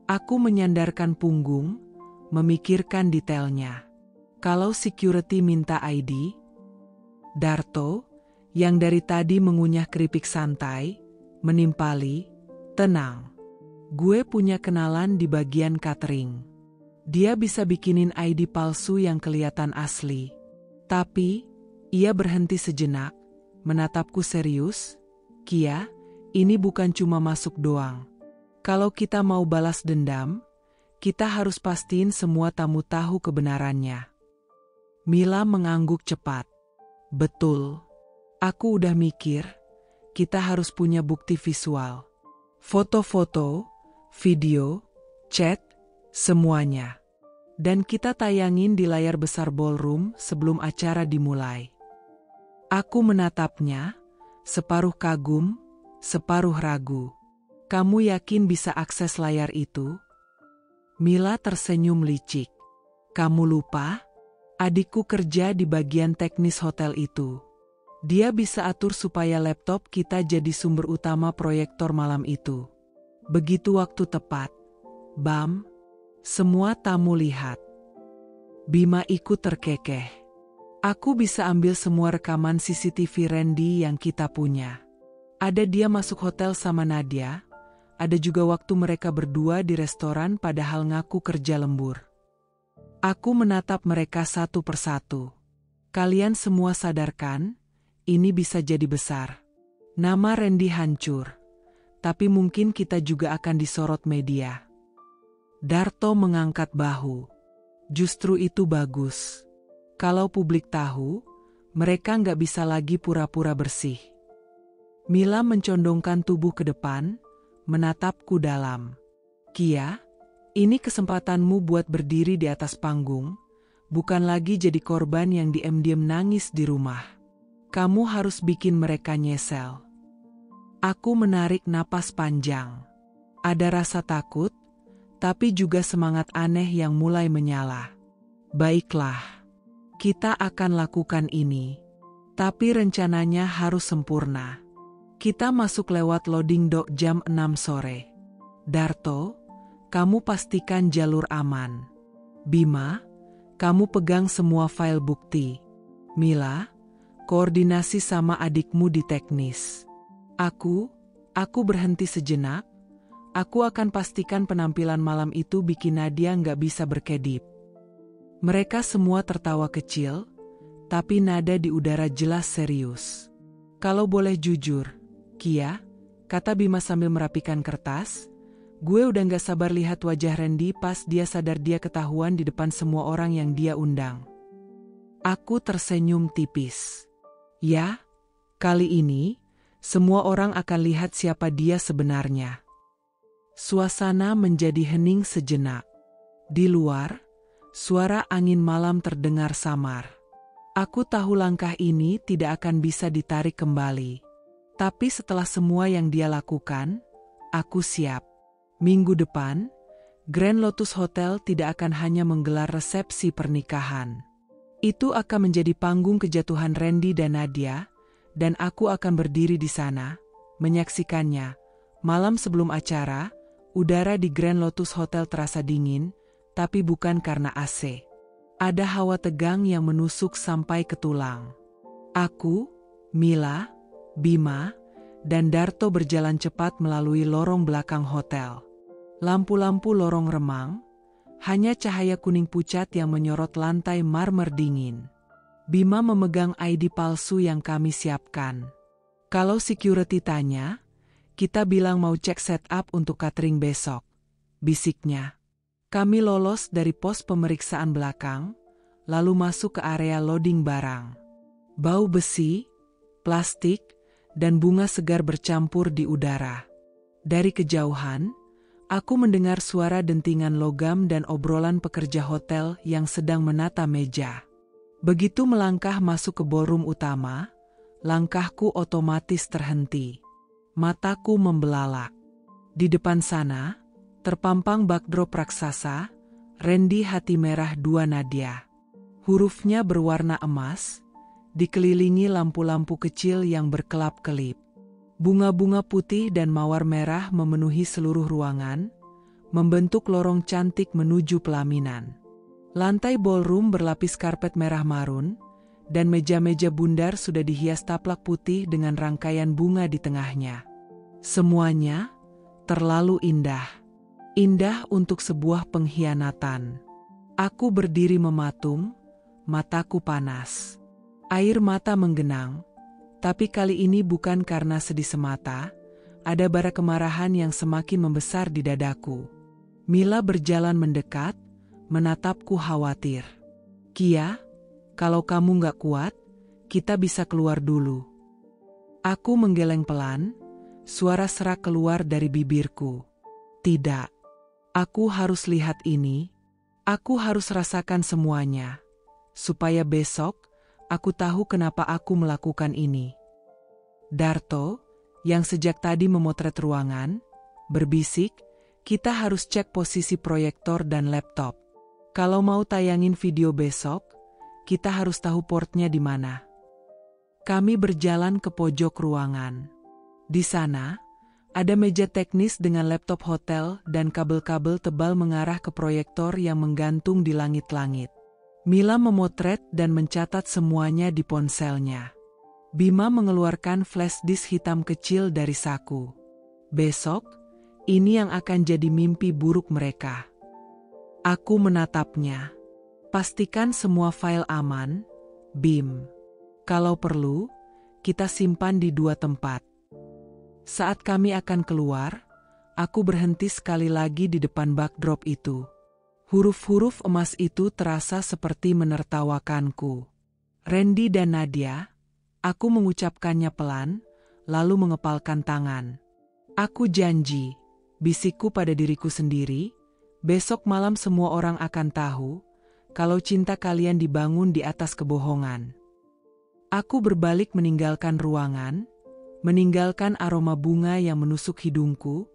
Aku menyandarkan punggung, memikirkan detailnya. Kalau security minta ID, Darto, yang dari tadi mengunyah keripik santai, menimpali, "Tenang. Gue punya kenalan di bagian catering. Dia bisa bikinin ID palsu yang kelihatan asli." Tapi, ia berhenti sejenak, menatapku serius. "Kia, ini bukan cuma masuk doang. Kalau kita mau balas dendam, kita harus pastiin semua tamu tahu kebenarannya." Mila mengangguk cepat. "Betul. Aku udah mikir, kita harus punya bukti visual. Foto-foto, video, chat, semuanya. Dan kita tayangin di layar besar ballroom sebelum acara dimulai." Aku menatapnya, separuh kagum, separuh ragu. "Kamu yakin bisa akses layar itu?" Mila tersenyum licik. "Kamu lupa? Adikku kerja di bagian teknis hotel itu. Dia bisa atur supaya laptop kita jadi sumber utama proyektor malam itu. Begitu waktu tepat, bam, semua tamu lihat." Bima ikut terkekeh. "Aku bisa ambil semua rekaman CCTV Randy yang kita punya. Ada dia masuk hotel sama Nadia, ada juga waktu mereka berdua di restoran padahal ngaku kerja lembur." Aku menatap mereka satu persatu. "Kalian semua sadarkan, ini bisa jadi besar. Nama Randy hancur, tapi mungkin kita juga akan disorot media." Darto mengangkat bahu. "Justru itu bagus. Kalau publik tahu, mereka nggak bisa lagi pura-pura bersih." Mila mencondongkan tubuh ke depan, menatapku dalam. "Kia, ini kesempatanmu buat berdiri di atas panggung, bukan lagi jadi korban yang diam-diam nangis di rumah. Kamu harus bikin mereka nyesel." Aku menarik napas panjang. Ada rasa takut, tapi juga semangat aneh yang mulai menyala. "Baiklah, kita akan lakukan ini. Tapi rencananya harus sempurna. Kita masuk lewat loading dock jam 6 sore. Darto, kamu pastikan jalur aman. Bima, kamu pegang semua file bukti. Mila, koordinasi sama adikmu di teknis. Aku berhenti sejenak. Aku akan pastikan penampilan malam itu bikin Nadia nggak bisa berkedip." Mereka semua tertawa kecil, tapi nada di udara jelas serius. "Kalau boleh jujur, Kia," kata Bima sambil merapikan kertas, "gue udah gak sabar lihat wajah Randy pas dia sadar dia ketahuan di depan semua orang yang dia undang." Aku tersenyum tipis. "Ya, kali ini, semua orang akan lihat siapa dia sebenarnya." Suasana menjadi hening sejenak. Di luar, suara angin malam terdengar samar. Aku tahu langkah ini tidak akan bisa ditarik kembali. Tapi setelah semua yang dia lakukan, aku siap. Minggu depan, Grand Lotus Hotel tidak akan hanya menggelar resepsi pernikahan. Itu akan menjadi panggung kejatuhan Randy dan Nadia, dan aku akan berdiri di sana, menyaksikannya. Malam sebelum acara, udara di Grand Lotus Hotel terasa dingin, tapi bukan karena AC. Ada hawa tegang yang menusuk sampai ke tulang. Aku, Mila, Bima, dan Darto berjalan cepat melalui lorong belakang hotel. Lampu-lampu lorong remang, hanya cahaya kuning pucat yang menyorot lantai marmer dingin. Bima memegang ID palsu yang kami siapkan. "Kalau security tanya, kita bilang mau cek setup untuk catering besok," bisiknya. Kami lolos dari pos pemeriksaan belakang, lalu masuk ke area loading barang. Bau besi, plastik, dan bunga segar bercampur di udara. Dari kejauhan, aku mendengar suara dentingan logam dan obrolan pekerja hotel yang sedang menata meja. Begitu melangkah masuk ke ballroom utama, langkahku otomatis terhenti. Mataku membelalak. Di depan sana, terpampang backdrop raksasa, Randy Hati Merah 2 Nadia. Hurufnya berwarna emas, dikelilingi lampu-lampu kecil yang berkelap-kelip. Bunga-bunga putih dan mawar merah memenuhi seluruh ruangan, membentuk lorong cantik menuju pelaminan. Lantai ballroom berlapis karpet merah marun, dan meja-meja bundar sudah dihias taplak putih dengan rangkaian bunga di tengahnya. Semuanya terlalu indah. Indah untuk sebuah pengkhianatan. Aku berdiri mematung, mataku panas. Air mata menggenang, tapi kali ini bukan karena sedih semata, ada bara kemarahan yang semakin membesar di dadaku. Mila berjalan mendekat, menatapku khawatir. Kia, kalau kamu gak kuat, kita bisa keluar dulu. Aku menggeleng pelan, suara serak keluar dari bibirku. Tidak, aku harus lihat ini, aku harus rasakan semuanya, supaya besok, aku tahu kenapa aku melakukan ini. Darto, yang sejak tadi memotret ruangan, berbisik, kita harus cek posisi proyektor dan laptop. Kalau mau tayangin video besok, kita harus tahu portnya di mana. Kami berjalan ke pojok ruangan. Di sana, ada meja teknis dengan laptop hotel dan kabel-kabel tebal mengarah ke proyektor yang menggantung di langit-langit. Mila memotret dan mencatat semuanya di ponselnya. Bima mengeluarkan flash disk hitam kecil dari saku. Besok, ini yang akan jadi mimpi buruk mereka. Aku menatapnya. Pastikan semua file aman, Bim. Kalau perlu, kita simpan di 2 tempat. Saat kami akan keluar, aku berhenti sekali lagi di depan backdrop itu. Huruf-huruf emas itu terasa seperti menertawakanku. Randy dan Nadia, aku mengucapkannya pelan, lalu mengepalkan tangan. Aku janji, bisikku pada diriku sendiri, besok malam semua orang akan tahu, kalau cinta kalian dibangun di atas kebohongan. Aku berbalik meninggalkan ruangan, meninggalkan aroma bunga yang menusuk hidungku,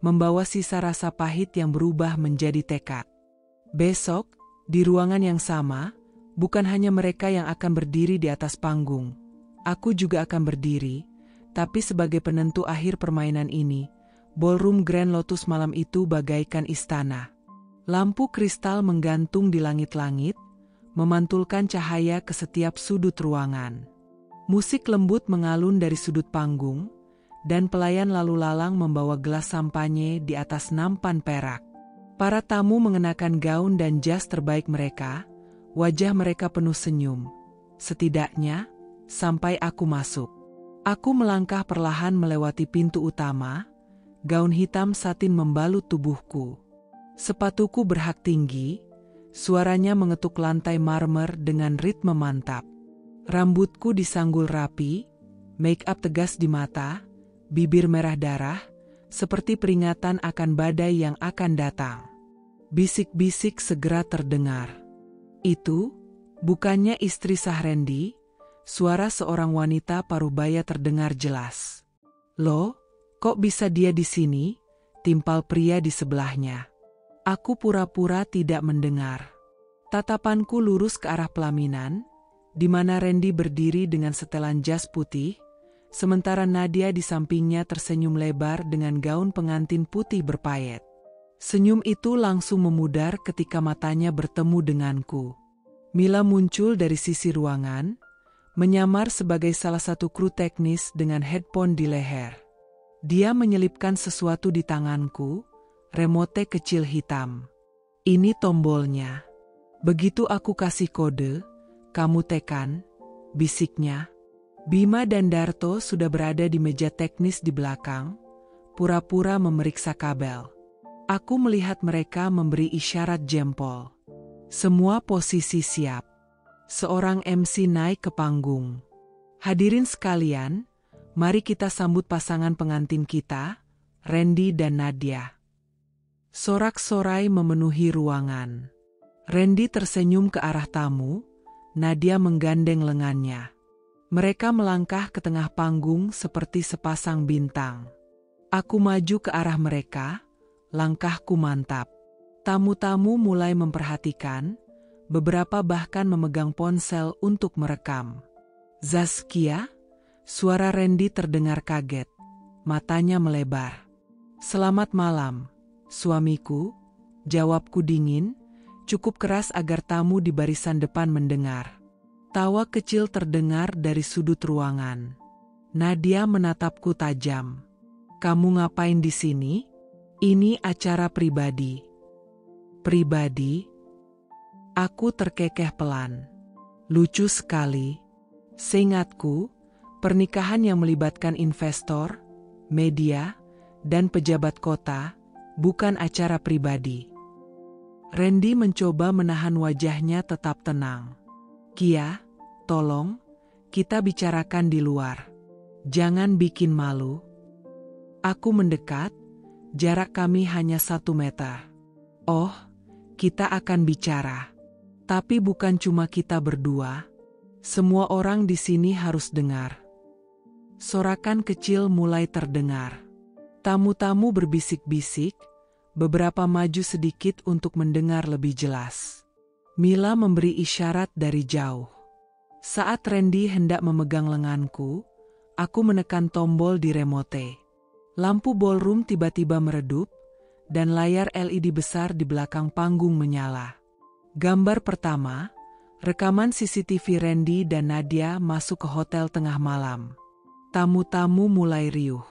membawa sisa rasa pahit yang berubah menjadi tekad. Besok, di ruangan yang sama, bukan hanya mereka yang akan berdiri di atas panggung. Aku juga akan berdiri, tapi sebagai penentu akhir permainan ini, ballroom Grand Lotus malam itu bagaikan istana. Lampu kristal menggantung di langit-langit, memantulkan cahaya ke setiap sudut ruangan. Musik lembut mengalun dari sudut panggung, dan pelayan lalu lalang membawa gelas sampanye di atas nampan perak. Para tamu mengenakan gaun dan jas terbaik mereka, wajah mereka penuh senyum. Setidaknya, sampai aku masuk. Aku melangkah perlahan melewati pintu utama, gaun hitam satin membalut tubuhku. Sepatuku berhak tinggi, suaranya mengetuk lantai marmer dengan ritme mantap. Rambutku disanggul rapi, make up tegas di mata, bibir merah darah, seperti peringatan akan badai yang akan datang. Bisik-bisik segera terdengar. Itu, bukannya istri sah Randy, suara seorang wanita parubaya terdengar jelas. Loh, kok bisa dia di sini? Timpal pria di sebelahnya. Aku pura-pura tidak mendengar. Tatapanku lurus ke arah pelaminan, di mana Randy berdiri dengan setelan jas putih, sementara Nadia di sampingnya tersenyum lebar dengan gaun pengantin putih berpayet. Senyum itu langsung memudar ketika matanya bertemu denganku. Mila muncul dari sisi ruangan, menyamar sebagai salah satu kru teknis dengan headphone di leher. Dia menyelipkan sesuatu di tanganku, remote kecil hitam. Ini tombolnya. Begitu aku kasih kode, kamu tekan, bisiknya. Bima dan Darto sudah berada di meja teknis di belakang, pura-pura memeriksa kabel. Aku melihat mereka memberi isyarat jempol. Semua posisi siap. Seorang MC naik ke panggung. Hadirin sekalian, mari kita sambut pasangan pengantin kita, Randy dan Nadia. Sorak-sorai memenuhi ruangan. Randy tersenyum ke arah tamu, Nadia menggandeng lengannya. Mereka melangkah ke tengah panggung seperti sepasang bintang. Aku maju ke arah mereka, langkahku mantap. Tamu-tamu mulai memperhatikan, beberapa bahkan memegang ponsel untuk merekam. Zaskia, suara Randy terdengar kaget, matanya melebar. Selamat malam, suamiku, jawabku dingin, cukup keras agar tamu di barisan depan mendengar. Tawa kecil terdengar dari sudut ruangan. Nadia menatapku tajam. Kamu ngapain di sini? Ini acara pribadi. Pribadi? Aku terkekeh pelan. Lucu sekali. Seingatku, pernikahan yang melibatkan investor, media, dan pejabat kota, bukan acara pribadi. Randy mencoba menahan wajahnya tetap tenang. Kia, tolong, kita bicarakan di luar. Jangan bikin malu. Aku mendekat, jarak kami hanya 1 meter. Oh, kita akan bicara. Tapi bukan cuma kita berdua. Semua orang di sini harus dengar. Sorakan kecil mulai terdengar. Tamu-tamu berbisik-bisik, beberapa maju sedikit untuk mendengar lebih jelas. Mila memberi isyarat dari jauh. Saat Randy hendak memegang lenganku, aku menekan tombol di remote. Lampu ballroom tiba-tiba meredup, dan layar LED besar di belakang panggung menyala. Gambar pertama, rekaman CCTV Randy dan Nadia masuk ke hotel tengah malam. Tamu-tamu mulai riuh.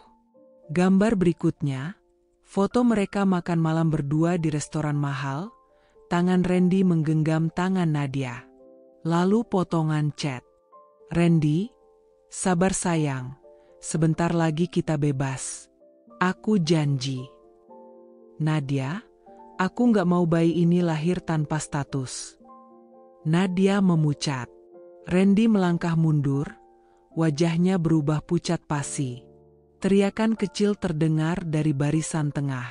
Gambar berikutnya, foto mereka makan malam berdua di restoran mahal, tangan Randy menggenggam tangan Nadia. Lalu potongan chat. Randy, sabar sayang, sebentar lagi kita bebas. Aku janji. Nadia, aku nggak mau bayi ini lahir tanpa status. Nadia memucat. Randy melangkah mundur, wajahnya berubah pucat pasi. Teriakan kecil terdengar dari barisan tengah.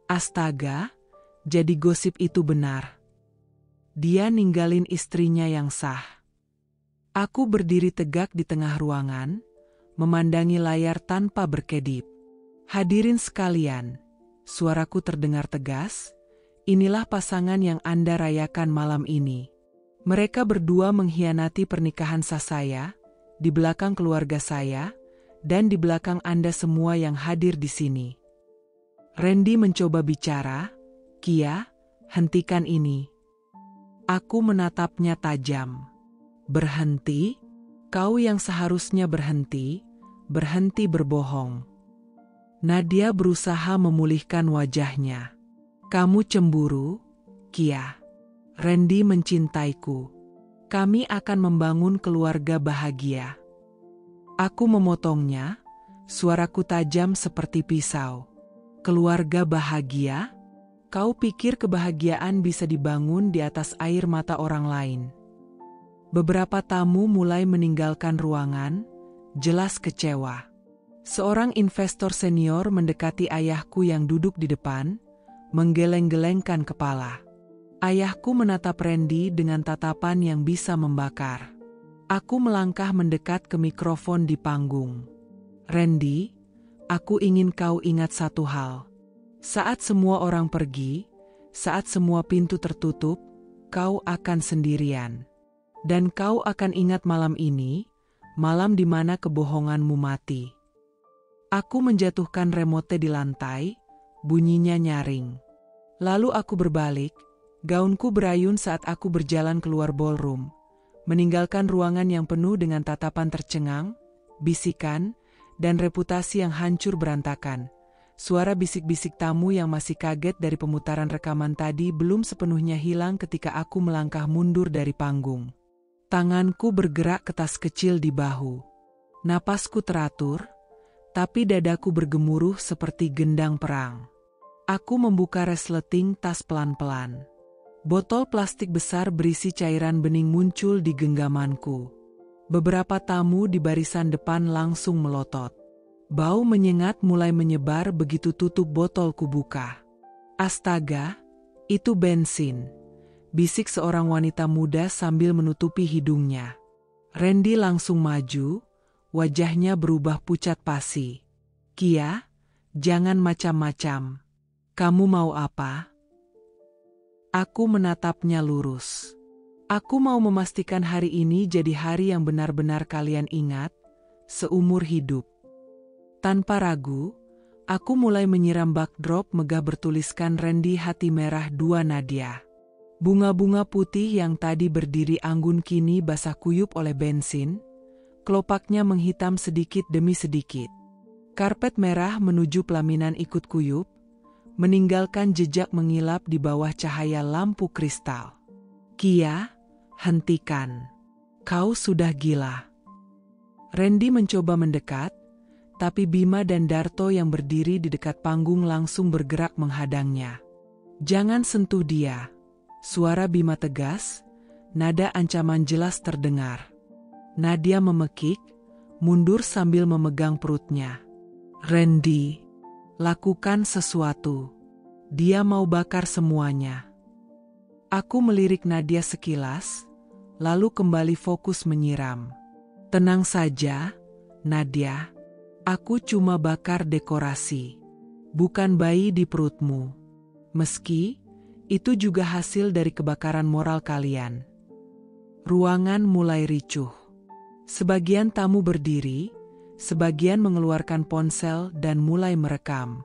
Astaga, jadi gosip itu benar. Dia ninggalin istrinya yang sah. Aku berdiri tegak di tengah ruangan, memandangi layar tanpa berkedip. Hadirin sekalian, suaraku terdengar tegas, inilah pasangan yang Anda rayakan malam ini. Mereka berdua mengkhianati pernikahan sah saya, di belakang keluarga saya, dan di belakang Anda semua yang hadir di sini. Randy mencoba bicara, Kia, hentikan ini. Aku menatapnya tajam. Berhenti? Kau yang seharusnya berhenti, berhenti berbohong. Nadia berusaha memulihkan wajahnya. Kamu cemburu, Kia. Randy mencintaiku. Kami akan membangun keluarga bahagia. Aku memotongnya, suaraku tajam seperti pisau. Keluarga bahagia? Kau pikir kebahagiaan bisa dibangun di atas air mata orang lain? Beberapa tamu mulai meninggalkan ruangan, jelas kecewa. Seorang investor senior mendekati ayahku yang duduk di depan, menggeleng-gelengkan kepala. Ayahku menatap Randy dengan tatapan yang bisa membakar. Aku melangkah mendekat ke mikrofon di panggung. Randy, aku ingin kau ingat satu hal. Saat semua orang pergi, saat semua pintu tertutup, kau akan sendirian. Dan kau akan ingat malam ini, malam di mana kebohonganmu mati. Aku menjatuhkan remote di lantai, bunyinya nyaring. Lalu aku berbalik, gaunku berayun saat aku berjalan keluar ballroom, meninggalkan ruangan yang penuh dengan tatapan tercengang, bisikan, dan reputasi yang hancur berantakan. Suara bisik-bisik tamu yang masih kaget dari pemutaran rekaman tadi belum sepenuhnya hilang ketika aku melangkah mundur dari panggung. Tanganku bergerak ke tas kecil di bahu. Napasku teratur, tapi dadaku bergemuruh seperti gendang perang. Aku membuka resleting tas pelan-pelan. Botol plastik besar berisi cairan bening muncul di genggamanku. Beberapa tamu di barisan depan langsung melotot. Bau menyengat mulai menyebar begitu tutup botol kubuka. Astaga, itu bensin, bisik seorang wanita muda sambil menutupi hidungnya. Randy langsung maju, wajahnya berubah pucat pasi. Kia, jangan macam-macam. Kamu mau apa? Aku menatapnya lurus. Aku mau memastikan hari ini jadi hari yang benar-benar kalian ingat, seumur hidup. Tanpa ragu, aku mulai menyiram backdrop megah bertuliskan Randy Hati Merah 2 Nadia. Bunga-bunga putih yang tadi berdiri anggun kini basah kuyup oleh bensin, kelopaknya menghitam sedikit demi sedikit. Karpet merah menuju pelaminan ikut kuyup, meninggalkan jejak mengilap di bawah cahaya lampu kristal. Kia, hentikan. Kau sudah gila. Randy mencoba mendekat, tapi Bima dan Darto yang berdiri di dekat panggung langsung bergerak menghadangnya. Jangan sentuh dia. Suara Bima tegas, nada ancaman jelas terdengar. Nadia memekik, mundur sambil memegang perutnya. Randy, lakukan sesuatu. Dia mau bakar semuanya. Aku melirik Nadia sekilas, lalu kembali fokus menyiram. Tenang saja, Nadia. Aku cuma bakar dekorasi, bukan bayi di perutmu. Meski, itu juga hasil dari kebakaran moral kalian. Ruangan mulai ricuh. Sebagian tamu berdiri, sebagian mengeluarkan ponsel dan mulai merekam.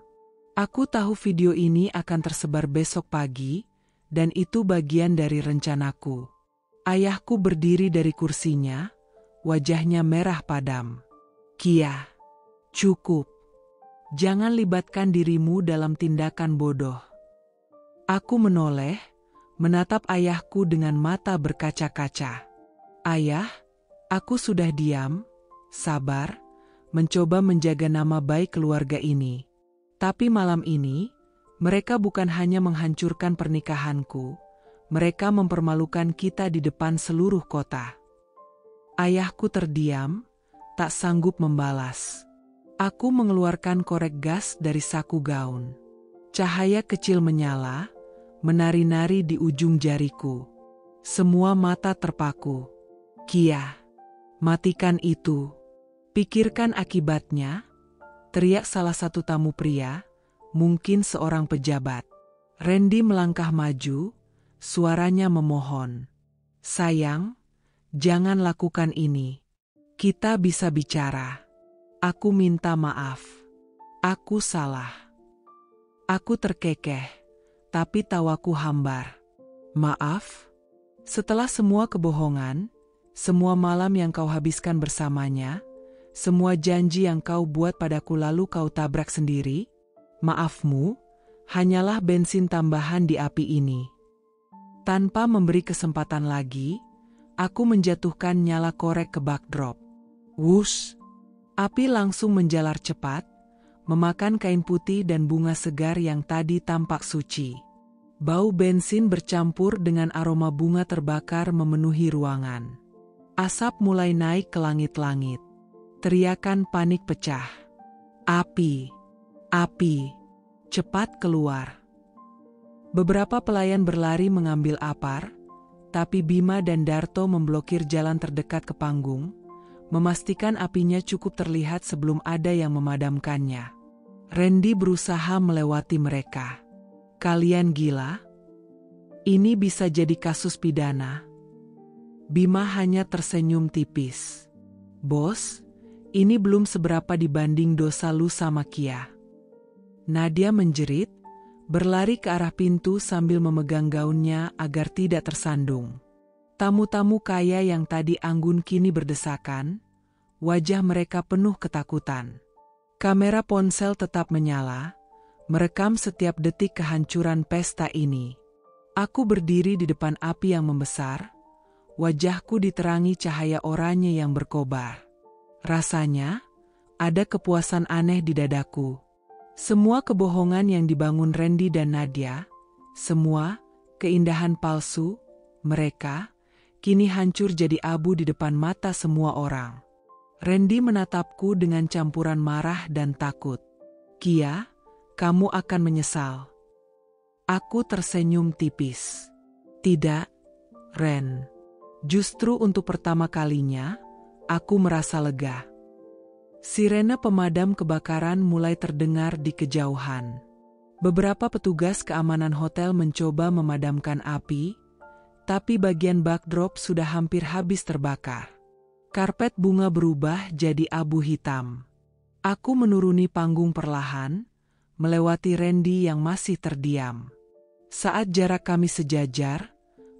Aku tahu video ini akan tersebar besok pagi, dan itu bagian dari rencanaku. Ayahku berdiri dari kursinya, wajahnya merah padam. Kia. Cukup. Jangan libatkan dirimu dalam tindakan bodoh. Aku menoleh, menatap ayahku dengan mata berkaca-kaca. Ayah, aku sudah diam, sabar, mencoba menjaga nama baik keluarga ini. Tapi malam ini, mereka bukan hanya menghancurkan pernikahanku, mereka mempermalukan kita di depan seluruh kota. Ayahku terdiam, tak sanggup membalas. Aku mengeluarkan korek gas dari saku gaun. Cahaya kecil menyala, menari-nari di ujung jariku. Semua mata terpaku. Kia, matikan itu. Pikirkan akibatnya, teriak salah satu tamu pria, mungkin seorang pejabat. Randy melangkah maju, suaranya memohon. Sayang, jangan lakukan ini. Kita bisa bicara. Aku minta maaf. Aku salah. Aku terkekeh, tapi tawaku hambar. Maaf? Setelah semua kebohongan, semua malam yang kau habiskan bersamanya, semua janji yang kau buat padaku lalu kau tabrak sendiri, maafmu hanyalah bensin tambahan di api ini. Tanpa memberi kesempatan lagi, aku menjatuhkan nyala korek ke backdrop. Wush! Api langsung menjalar cepat, memakan kain putih dan bunga segar yang tadi tampak suci. Bau bensin bercampur dengan aroma bunga terbakar memenuhi ruangan. Asap mulai naik ke langit-langit. Teriakan panik pecah. Api! Api! Cepat keluar! Beberapa pelayan berlari mengambil apar, tapi Bima dan Darto memblokir jalan terdekat ke panggung, memastikan apinya cukup terlihat sebelum ada yang memadamkannya. Randy berusaha melewati mereka. Kalian gila? Ini bisa jadi kasus pidana. Bima hanya tersenyum tipis. Bos, ini belum seberapa dibanding dosa lu sama Kia. Nadia menjerit, berlari ke arah pintu sambil memegang gaunnya agar tidak tersandung. Tamu-tamu kaya yang tadi anggun kini berdesakan, wajah mereka penuh ketakutan. Kamera ponsel tetap menyala, merekam setiap detik kehancuran pesta ini. Aku berdiri di depan api yang membesar, wajahku diterangi cahaya oranye yang berkobar. Rasanya, ada kepuasan aneh di dadaku. Semua kebohongan yang dibangun Randy dan Nadia, semua keindahan palsu, mereka kini hancur jadi abu di depan mata semua orang. Randy menatapku dengan campuran marah dan takut. "Kia, kamu akan menyesal." Aku tersenyum tipis. "Tidak, Ren. Justru untuk pertama kalinya, aku merasa lega." Sirene pemadam kebakaran mulai terdengar di kejauhan. Beberapa petugas keamanan hotel mencoba memadamkan api, tapi bagian backdrop sudah hampir habis terbakar. Karpet bunga berubah jadi abu hitam. Aku menuruni panggung perlahan, melewati Randy yang masih terdiam. Saat jarak kami sejajar,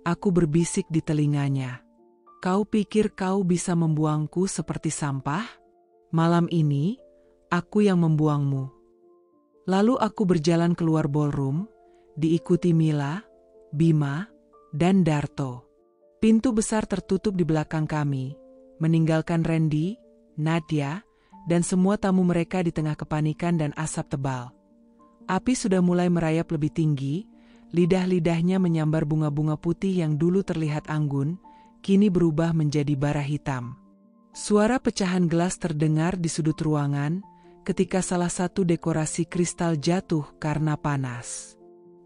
aku berbisik di telinganya. "Kau pikir kau bisa membuangku seperti sampah? Malam ini, aku yang membuangmu." Lalu aku berjalan keluar ballroom, diikuti Mila, Bima, dan Darto. Pintu besar tertutup di belakang kami, meninggalkan Randy, Nadia, dan semua tamu mereka di tengah kepanikan dan asap tebal. Api sudah mulai merayap lebih tinggi, lidah-lidahnya menyambar bunga-bunga putih yang dulu terlihat anggun, kini berubah menjadi bara hitam. Suara pecahan gelas terdengar di sudut ruangan ketika salah satu dekorasi kristal jatuh karena panas.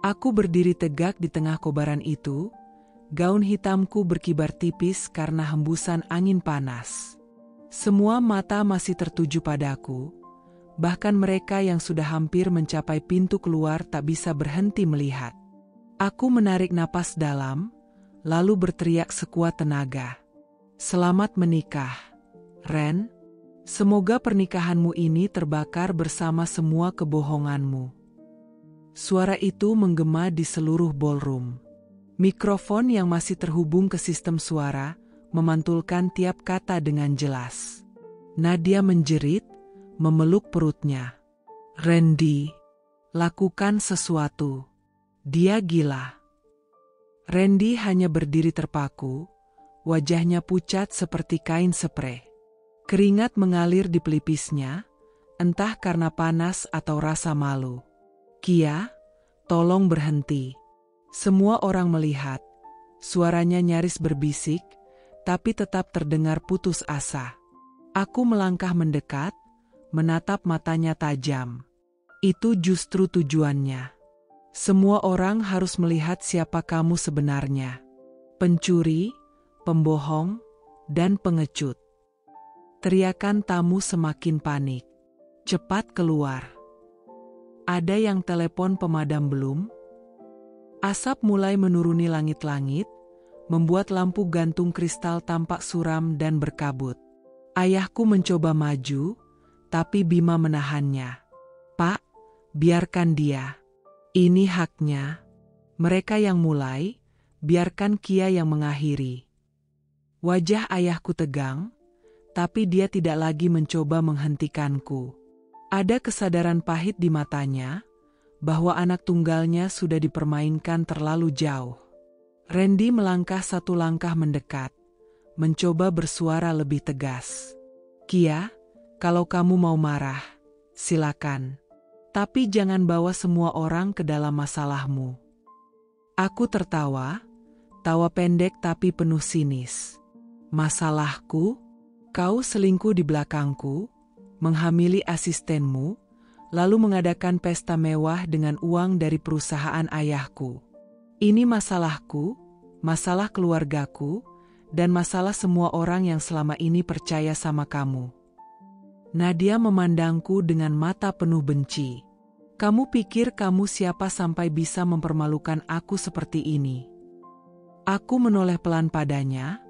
Aku berdiri tegak di tengah kobaran itu, gaun hitamku berkibar tipis karena hembusan angin panas. Semua mata masih tertuju padaku, bahkan mereka yang sudah hampir mencapai pintu keluar tak bisa berhenti melihat. Aku menarik napas dalam, lalu berteriak sekuat tenaga. "Selamat menikah, Ren. Semoga pernikahanmu ini terbakar bersama semua kebohonganmu." Suara itu menggema di seluruh ballroom. Mikrofon yang masih terhubung ke sistem suara memantulkan tiap kata dengan jelas. Nadia menjerit, memeluk perutnya. "Randy, lakukan sesuatu. Dia gila." Randy hanya berdiri terpaku, wajahnya pucat seperti kain sprei. Keringat mengalir di pelipisnya, entah karena panas atau rasa malu. "Kia, tolong berhenti." Semua orang melihat. Suaranya nyaris berbisik, tapi tetap terdengar putus asa. Aku melangkah mendekat, menatap matanya tajam. Itu justru tujuannya. Semua orang harus melihat siapa kamu sebenarnya. Pencuri, pembohong, dan pengecut. Teriakan tamu semakin panik. "Cepat keluar. Ada yang telepon pemadam belum?" Asap mulai menuruni langit-langit, membuat lampu gantung kristal tampak suram dan berkabut. Ayahku mencoba maju, tapi Bima menahannya. "Pak, biarkan dia. Ini haknya. Mereka yang mulai, biarkan Kia yang mengakhiri." Wajah ayahku tegang, tapi dia tidak lagi mencoba menghentikanku. Ada kesadaran pahit di matanya, bahwa anak tunggalnya sudah dipermainkan terlalu jauh. Randy melangkah satu langkah mendekat, mencoba bersuara lebih tegas. "Kia, kalau kamu mau marah, silakan. Tapi jangan bawa semua orang ke dalam masalahmu." Aku tertawa, tawa pendek tapi penuh sinis. "Masalahku? Kau selingkuh di belakangku, menghamili asistenmu, lalu mengadakan pesta mewah dengan uang dari perusahaan ayahku. Ini masalahku, masalah keluargaku, dan masalah semua orang yang selama ini percaya sama kamu." Nadia memandangku dengan mata penuh benci. "Kamu pikir kamu siapa sampai bisa mempermalukan aku seperti ini?" Aku menoleh pelan padanya,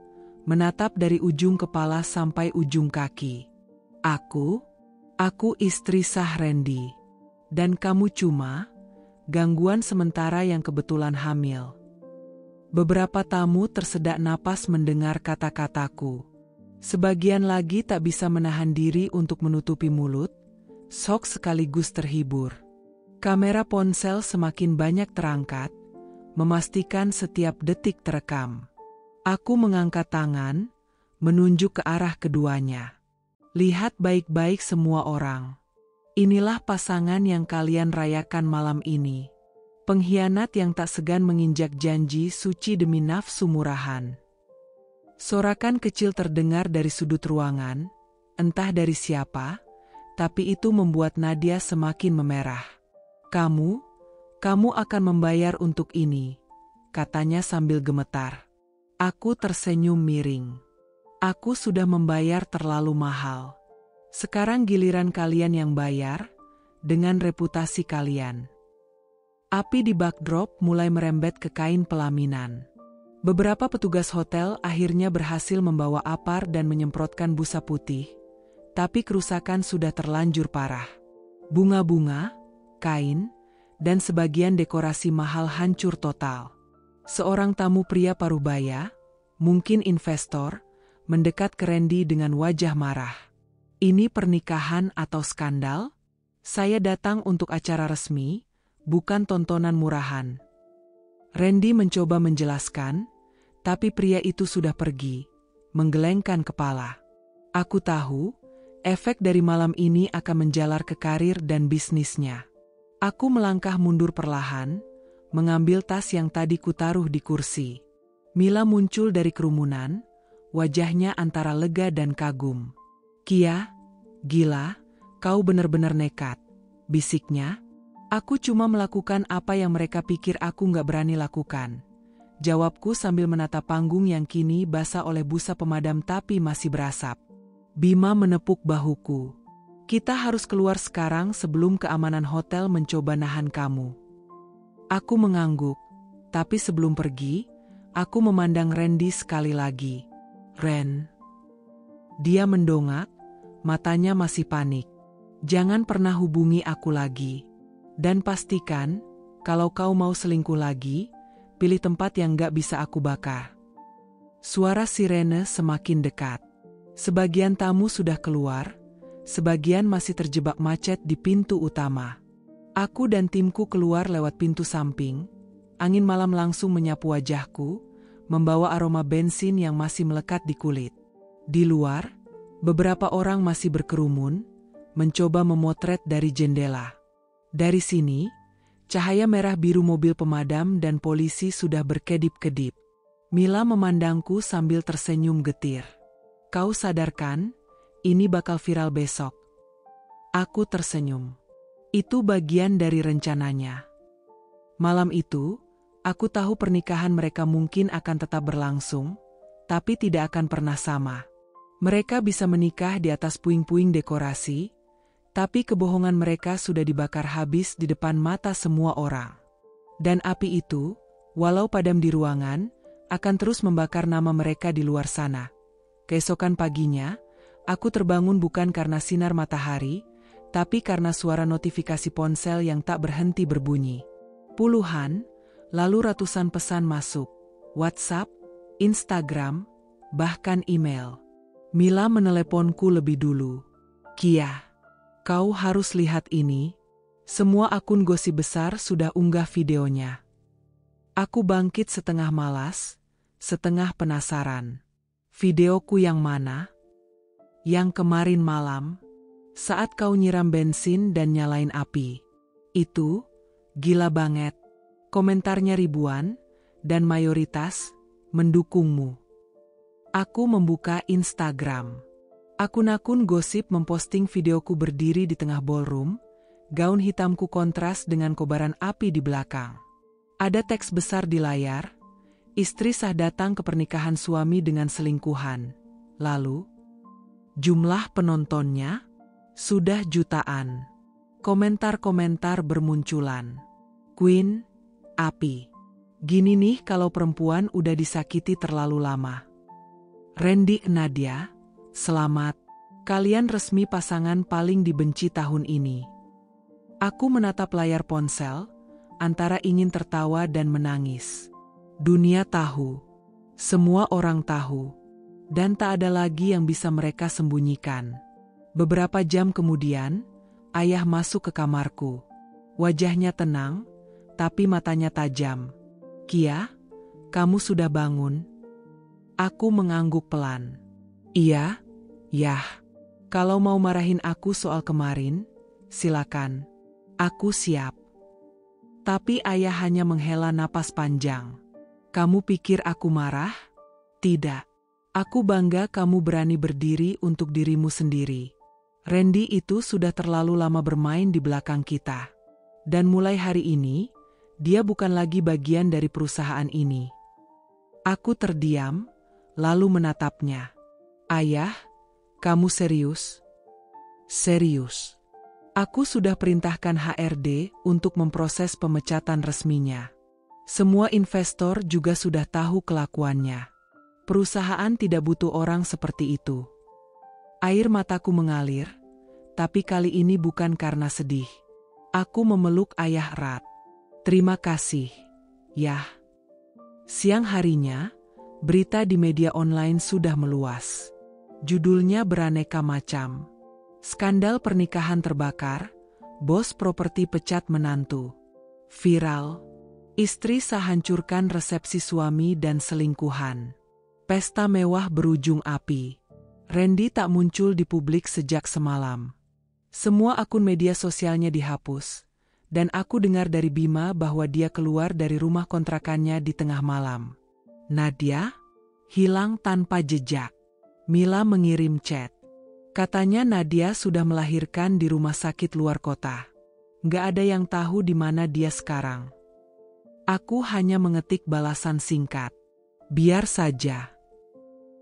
menatap dari ujung kepala sampai ujung kaki. Aku istri sah Randy. Dan kamu cuma gangguan sementara yang kebetulan hamil." Beberapa tamu tersedak napas mendengar kata-kataku. Sebagian lagi tak bisa menahan diri untuk menutupi mulut, shock sekaligus terhibur. Kamera ponsel semakin banyak terangkat, memastikan setiap detik terekam. Aku mengangkat tangan, menunjuk ke arah keduanya. "Lihat baik-baik semua orang. Inilah pasangan yang kalian rayakan malam ini. Pengkhianat yang tak segan menginjak janji suci demi nafsu murahan." Sorakan kecil terdengar dari sudut ruangan, entah dari siapa, tapi itu membuat Nadia semakin memerah. Kamu akan membayar untuk ini, katanya sambil gemetar. Aku tersenyum miring. Aku sudah membayar terlalu mahal. Sekarang giliran kalian yang bayar, dengan reputasi kalian. Api di backdrop mulai merembet ke kain pelaminan. Beberapa petugas hotel akhirnya berhasil membawa apar dan menyemprotkan busa putih, tapi kerusakan sudah terlanjur parah. Bunga-bunga, kain, dan sebagian dekorasi mahal hancur total. Seorang tamu pria parubaya, mungkin investor, mendekat ke Randy dengan wajah marah. Ini pernikahan atau skandal? Saya datang untuk acara resmi, bukan tontonan murahan. Randy mencoba menjelaskan, tapi pria itu sudah pergi, menggelengkan kepala. Aku tahu, efek dari malam ini akan menjalar ke karir dan bisnisnya. Aku melangkah mundur perlahan, mengambil tas yang tadi kutaruh di kursi. Mila muncul dari kerumunan, wajahnya antara lega dan kagum. Kia, gila, kau benar-benar nekat, bisiknya. Aku cuma melakukan apa yang mereka pikir aku nggak berani lakukan. Jawabku sambil menatap panggung yang kini basah oleh busa pemadam tapi masih berasap. Bima menepuk bahuku. Kita harus keluar sekarang sebelum keamanan hotel mencoba nahan kamu. Aku mengangguk, tapi sebelum pergi, aku memandang Randy sekali lagi. Ren. Dia mendongak, matanya masih panik. Jangan pernah hubungi aku lagi. Dan pastikan, kalau kau mau selingkuh lagi, pilih tempat yang gak bisa aku bakar. Suara sirene semakin dekat. Sebagian tamu sudah keluar, sebagian masih terjebak macet di pintu utama. Aku dan timku keluar lewat pintu samping, angin malam langsung menyapu wajahku, membawa aroma bensin yang masih melekat di kulit. Di luar, beberapa orang masih berkerumun, mencoba memotret dari jendela. Dari sini, cahaya merah biru mobil pemadam dan polisi sudah berkedip-kedip. Mila memandangku sambil tersenyum getir. Kau sadarkan, ini bakal viral besok. Aku tersenyum. Itu bagian dari rencananya. Malam itu, aku tahu pernikahan mereka mungkin akan tetap berlangsung, tapi tidak akan pernah sama. Mereka bisa menikah di atas puing-puing dekorasi, tapi kebohongan mereka sudah dibakar habis di depan mata semua orang. Dan api itu, walau padam di ruangan, akan terus membakar nama mereka di luar sana. Keesokan paginya, aku terbangun bukan karena sinar matahari, tapi karena suara notifikasi ponsel yang tak berhenti berbunyi. Puluhan, lalu ratusan pesan masuk. WhatsApp, Instagram, bahkan email. Mila meneleponku lebih dulu. Kia. Kau harus lihat ini, semua akun gosip besar sudah unggah videonya. Aku bangkit setengah malas, setengah penasaran. Videoku yang mana? Yang kemarin malam, saat kau nyiram bensin dan nyalain api. Itu, gila banget. Komentarnya ribuan, dan mayoritas, mendukungmu. Aku membuka Instagram. Akun-akun gosip memposting videoku berdiri di tengah ballroom, gaun hitamku kontras dengan kobaran api di belakang. Ada teks besar di layar, istri sah datang ke pernikahan suami dengan selingkuhan. Lalu, jumlah penontonnya sudah jutaan. Komentar-komentar bermunculan. Queen, api. Gini nih kalau perempuan udah disakiti terlalu lama. Randy Nadia, selamat, kalian resmi pasangan paling dibenci tahun ini. Aku menatap layar ponsel, antara ingin tertawa dan menangis. Dunia tahu, semua orang tahu, dan tak ada lagi yang bisa mereka sembunyikan. Beberapa jam kemudian, ayah masuk ke kamarku. Wajahnya tenang, tapi matanya tajam. Kia, kamu sudah bangun? Aku mengangguk pelan. Iya, yah. Kalau mau marahin aku soal kemarin, silakan. Aku siap. Tapi ayah hanya menghela napas panjang. Kamu pikir aku marah? Tidak. Aku bangga kamu berani berdiri untuk dirimu sendiri. Randy itu sudah terlalu lama bermain di belakang kita. Dan mulai hari ini, dia bukan lagi bagian dari perusahaan ini. Aku terdiam, lalu menatapnya. Ayah, kamu serius? Serius. Aku sudah perintahkan HRD untuk memproses pemecatan resminya. Semua investor juga sudah tahu kelakuannya. Perusahaan tidak butuh orang seperti itu. Air mataku mengalir, tapi kali ini bukan karena sedih. Aku memeluk ayah erat. Terima kasih, Yah. Siang harinya, berita di media online sudah meluas. Judulnya beraneka macam. Skandal pernikahan terbakar, bos properti pecat menantu. Viral, istri sah hancurkan resepsi suami dan selingkuhan. Pesta mewah berujung api. Randy tak muncul di publik sejak semalam. Semua akun media sosialnya dihapus, dan aku dengar dari Bima bahwa dia keluar dari rumah kontrakannya di tengah malam. Nadia hilang tanpa jejak. Mila mengirim chat. Katanya Nadia sudah melahirkan di rumah sakit luar kota. Nggak ada yang tahu di mana dia sekarang. Aku hanya mengetik balasan singkat. Biar saja.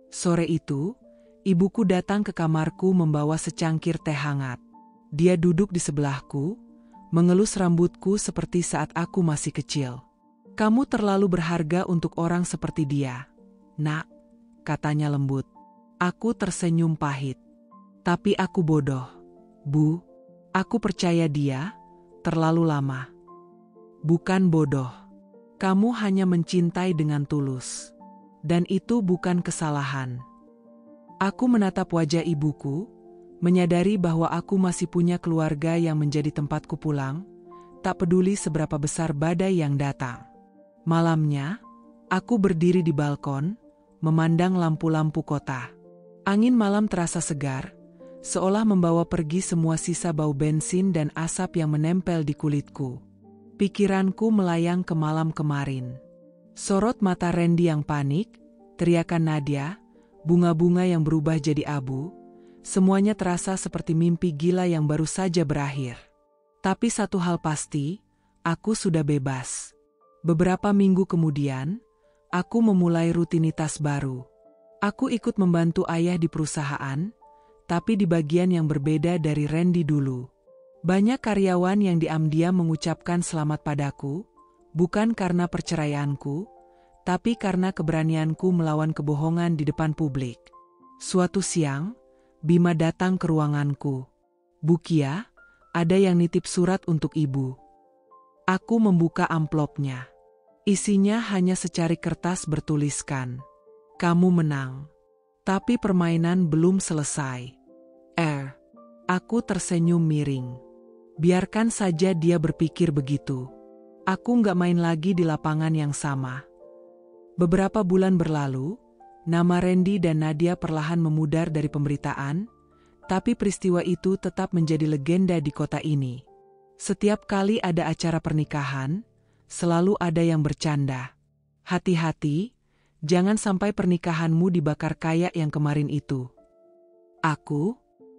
Sore itu, ibuku datang ke kamarku membawa secangkir teh hangat. Dia duduk di sebelahku, mengelus rambutku seperti saat aku masih kecil. Kamu terlalu berharga untuk orang seperti dia, Nak, katanya lembut. Aku tersenyum pahit. Tapi aku bodoh, Bu. Aku percaya dia terlalu lama. Bukan bodoh. Kamu hanya mencintai dengan tulus. Dan itu bukan kesalahan. Aku menatap wajah ibuku, menyadari bahwa aku masih punya keluarga yang menjadi tempatku pulang, tak peduli seberapa besar badai yang datang. Malamnya, aku berdiri di balkon, memandang lampu-lampu kota. Angin malam terasa segar, seolah membawa pergi semua sisa bau bensin dan asap yang menempel di kulitku. Pikiranku melayang ke malam kemarin. Sorot mata Randy yang panik, teriakan Nadia, bunga-bunga yang berubah jadi abu, semuanya terasa seperti mimpi gila yang baru saja berakhir. Tapi satu hal pasti, aku sudah bebas. Beberapa minggu kemudian, aku memulai rutinitas baru. Aku ikut membantu ayah di perusahaan, tapi di bagian yang berbeda dari Randy dulu. Banyak karyawan yang diam-diam mengucapkan selamat padaku, bukan karena perceraianku, tapi karena keberanianku melawan kebohongan di depan publik. Suatu siang, Bima datang ke ruanganku. Bu Kia, ada yang nitip surat untuk ibu. Aku membuka amplopnya. Isinya hanya secari kertas bertuliskan, kamu menang. Tapi permainan belum selesai. Aku tersenyum miring. Biarkan saja dia berpikir begitu. Aku nggak main lagi di lapangan yang sama. Beberapa bulan berlalu, nama Randy dan Nadia perlahan memudar dari pemberitaan, tapi peristiwa itu tetap menjadi legenda di kota ini. Setiap kali ada acara pernikahan, selalu ada yang bercanda. Hati-hati, jangan sampai pernikahanmu dibakar kayak yang kemarin itu.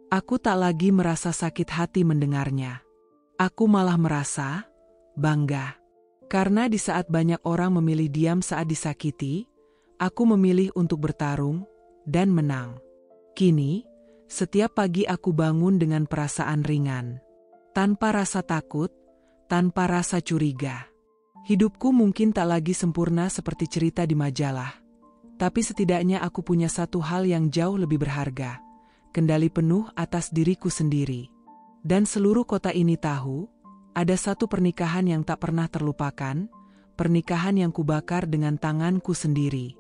Aku tak lagi merasa sakit hati mendengarnya. Aku malah merasa bangga. Karena di saat banyak orang memilih diam saat disakiti, aku memilih untuk bertarung dan menang. Kini, setiap pagi aku bangun dengan perasaan ringan. Tanpa rasa takut, tanpa rasa curiga. Hidupku mungkin tak lagi sempurna seperti cerita di majalah. Tapi setidaknya aku punya satu hal yang jauh lebih berharga. Kendali penuh atas diriku sendiri. Dan seluruh kota ini tahu, ada satu pernikahan yang tak pernah terlupakan, pernikahan yang kubakar dengan tanganku sendiri.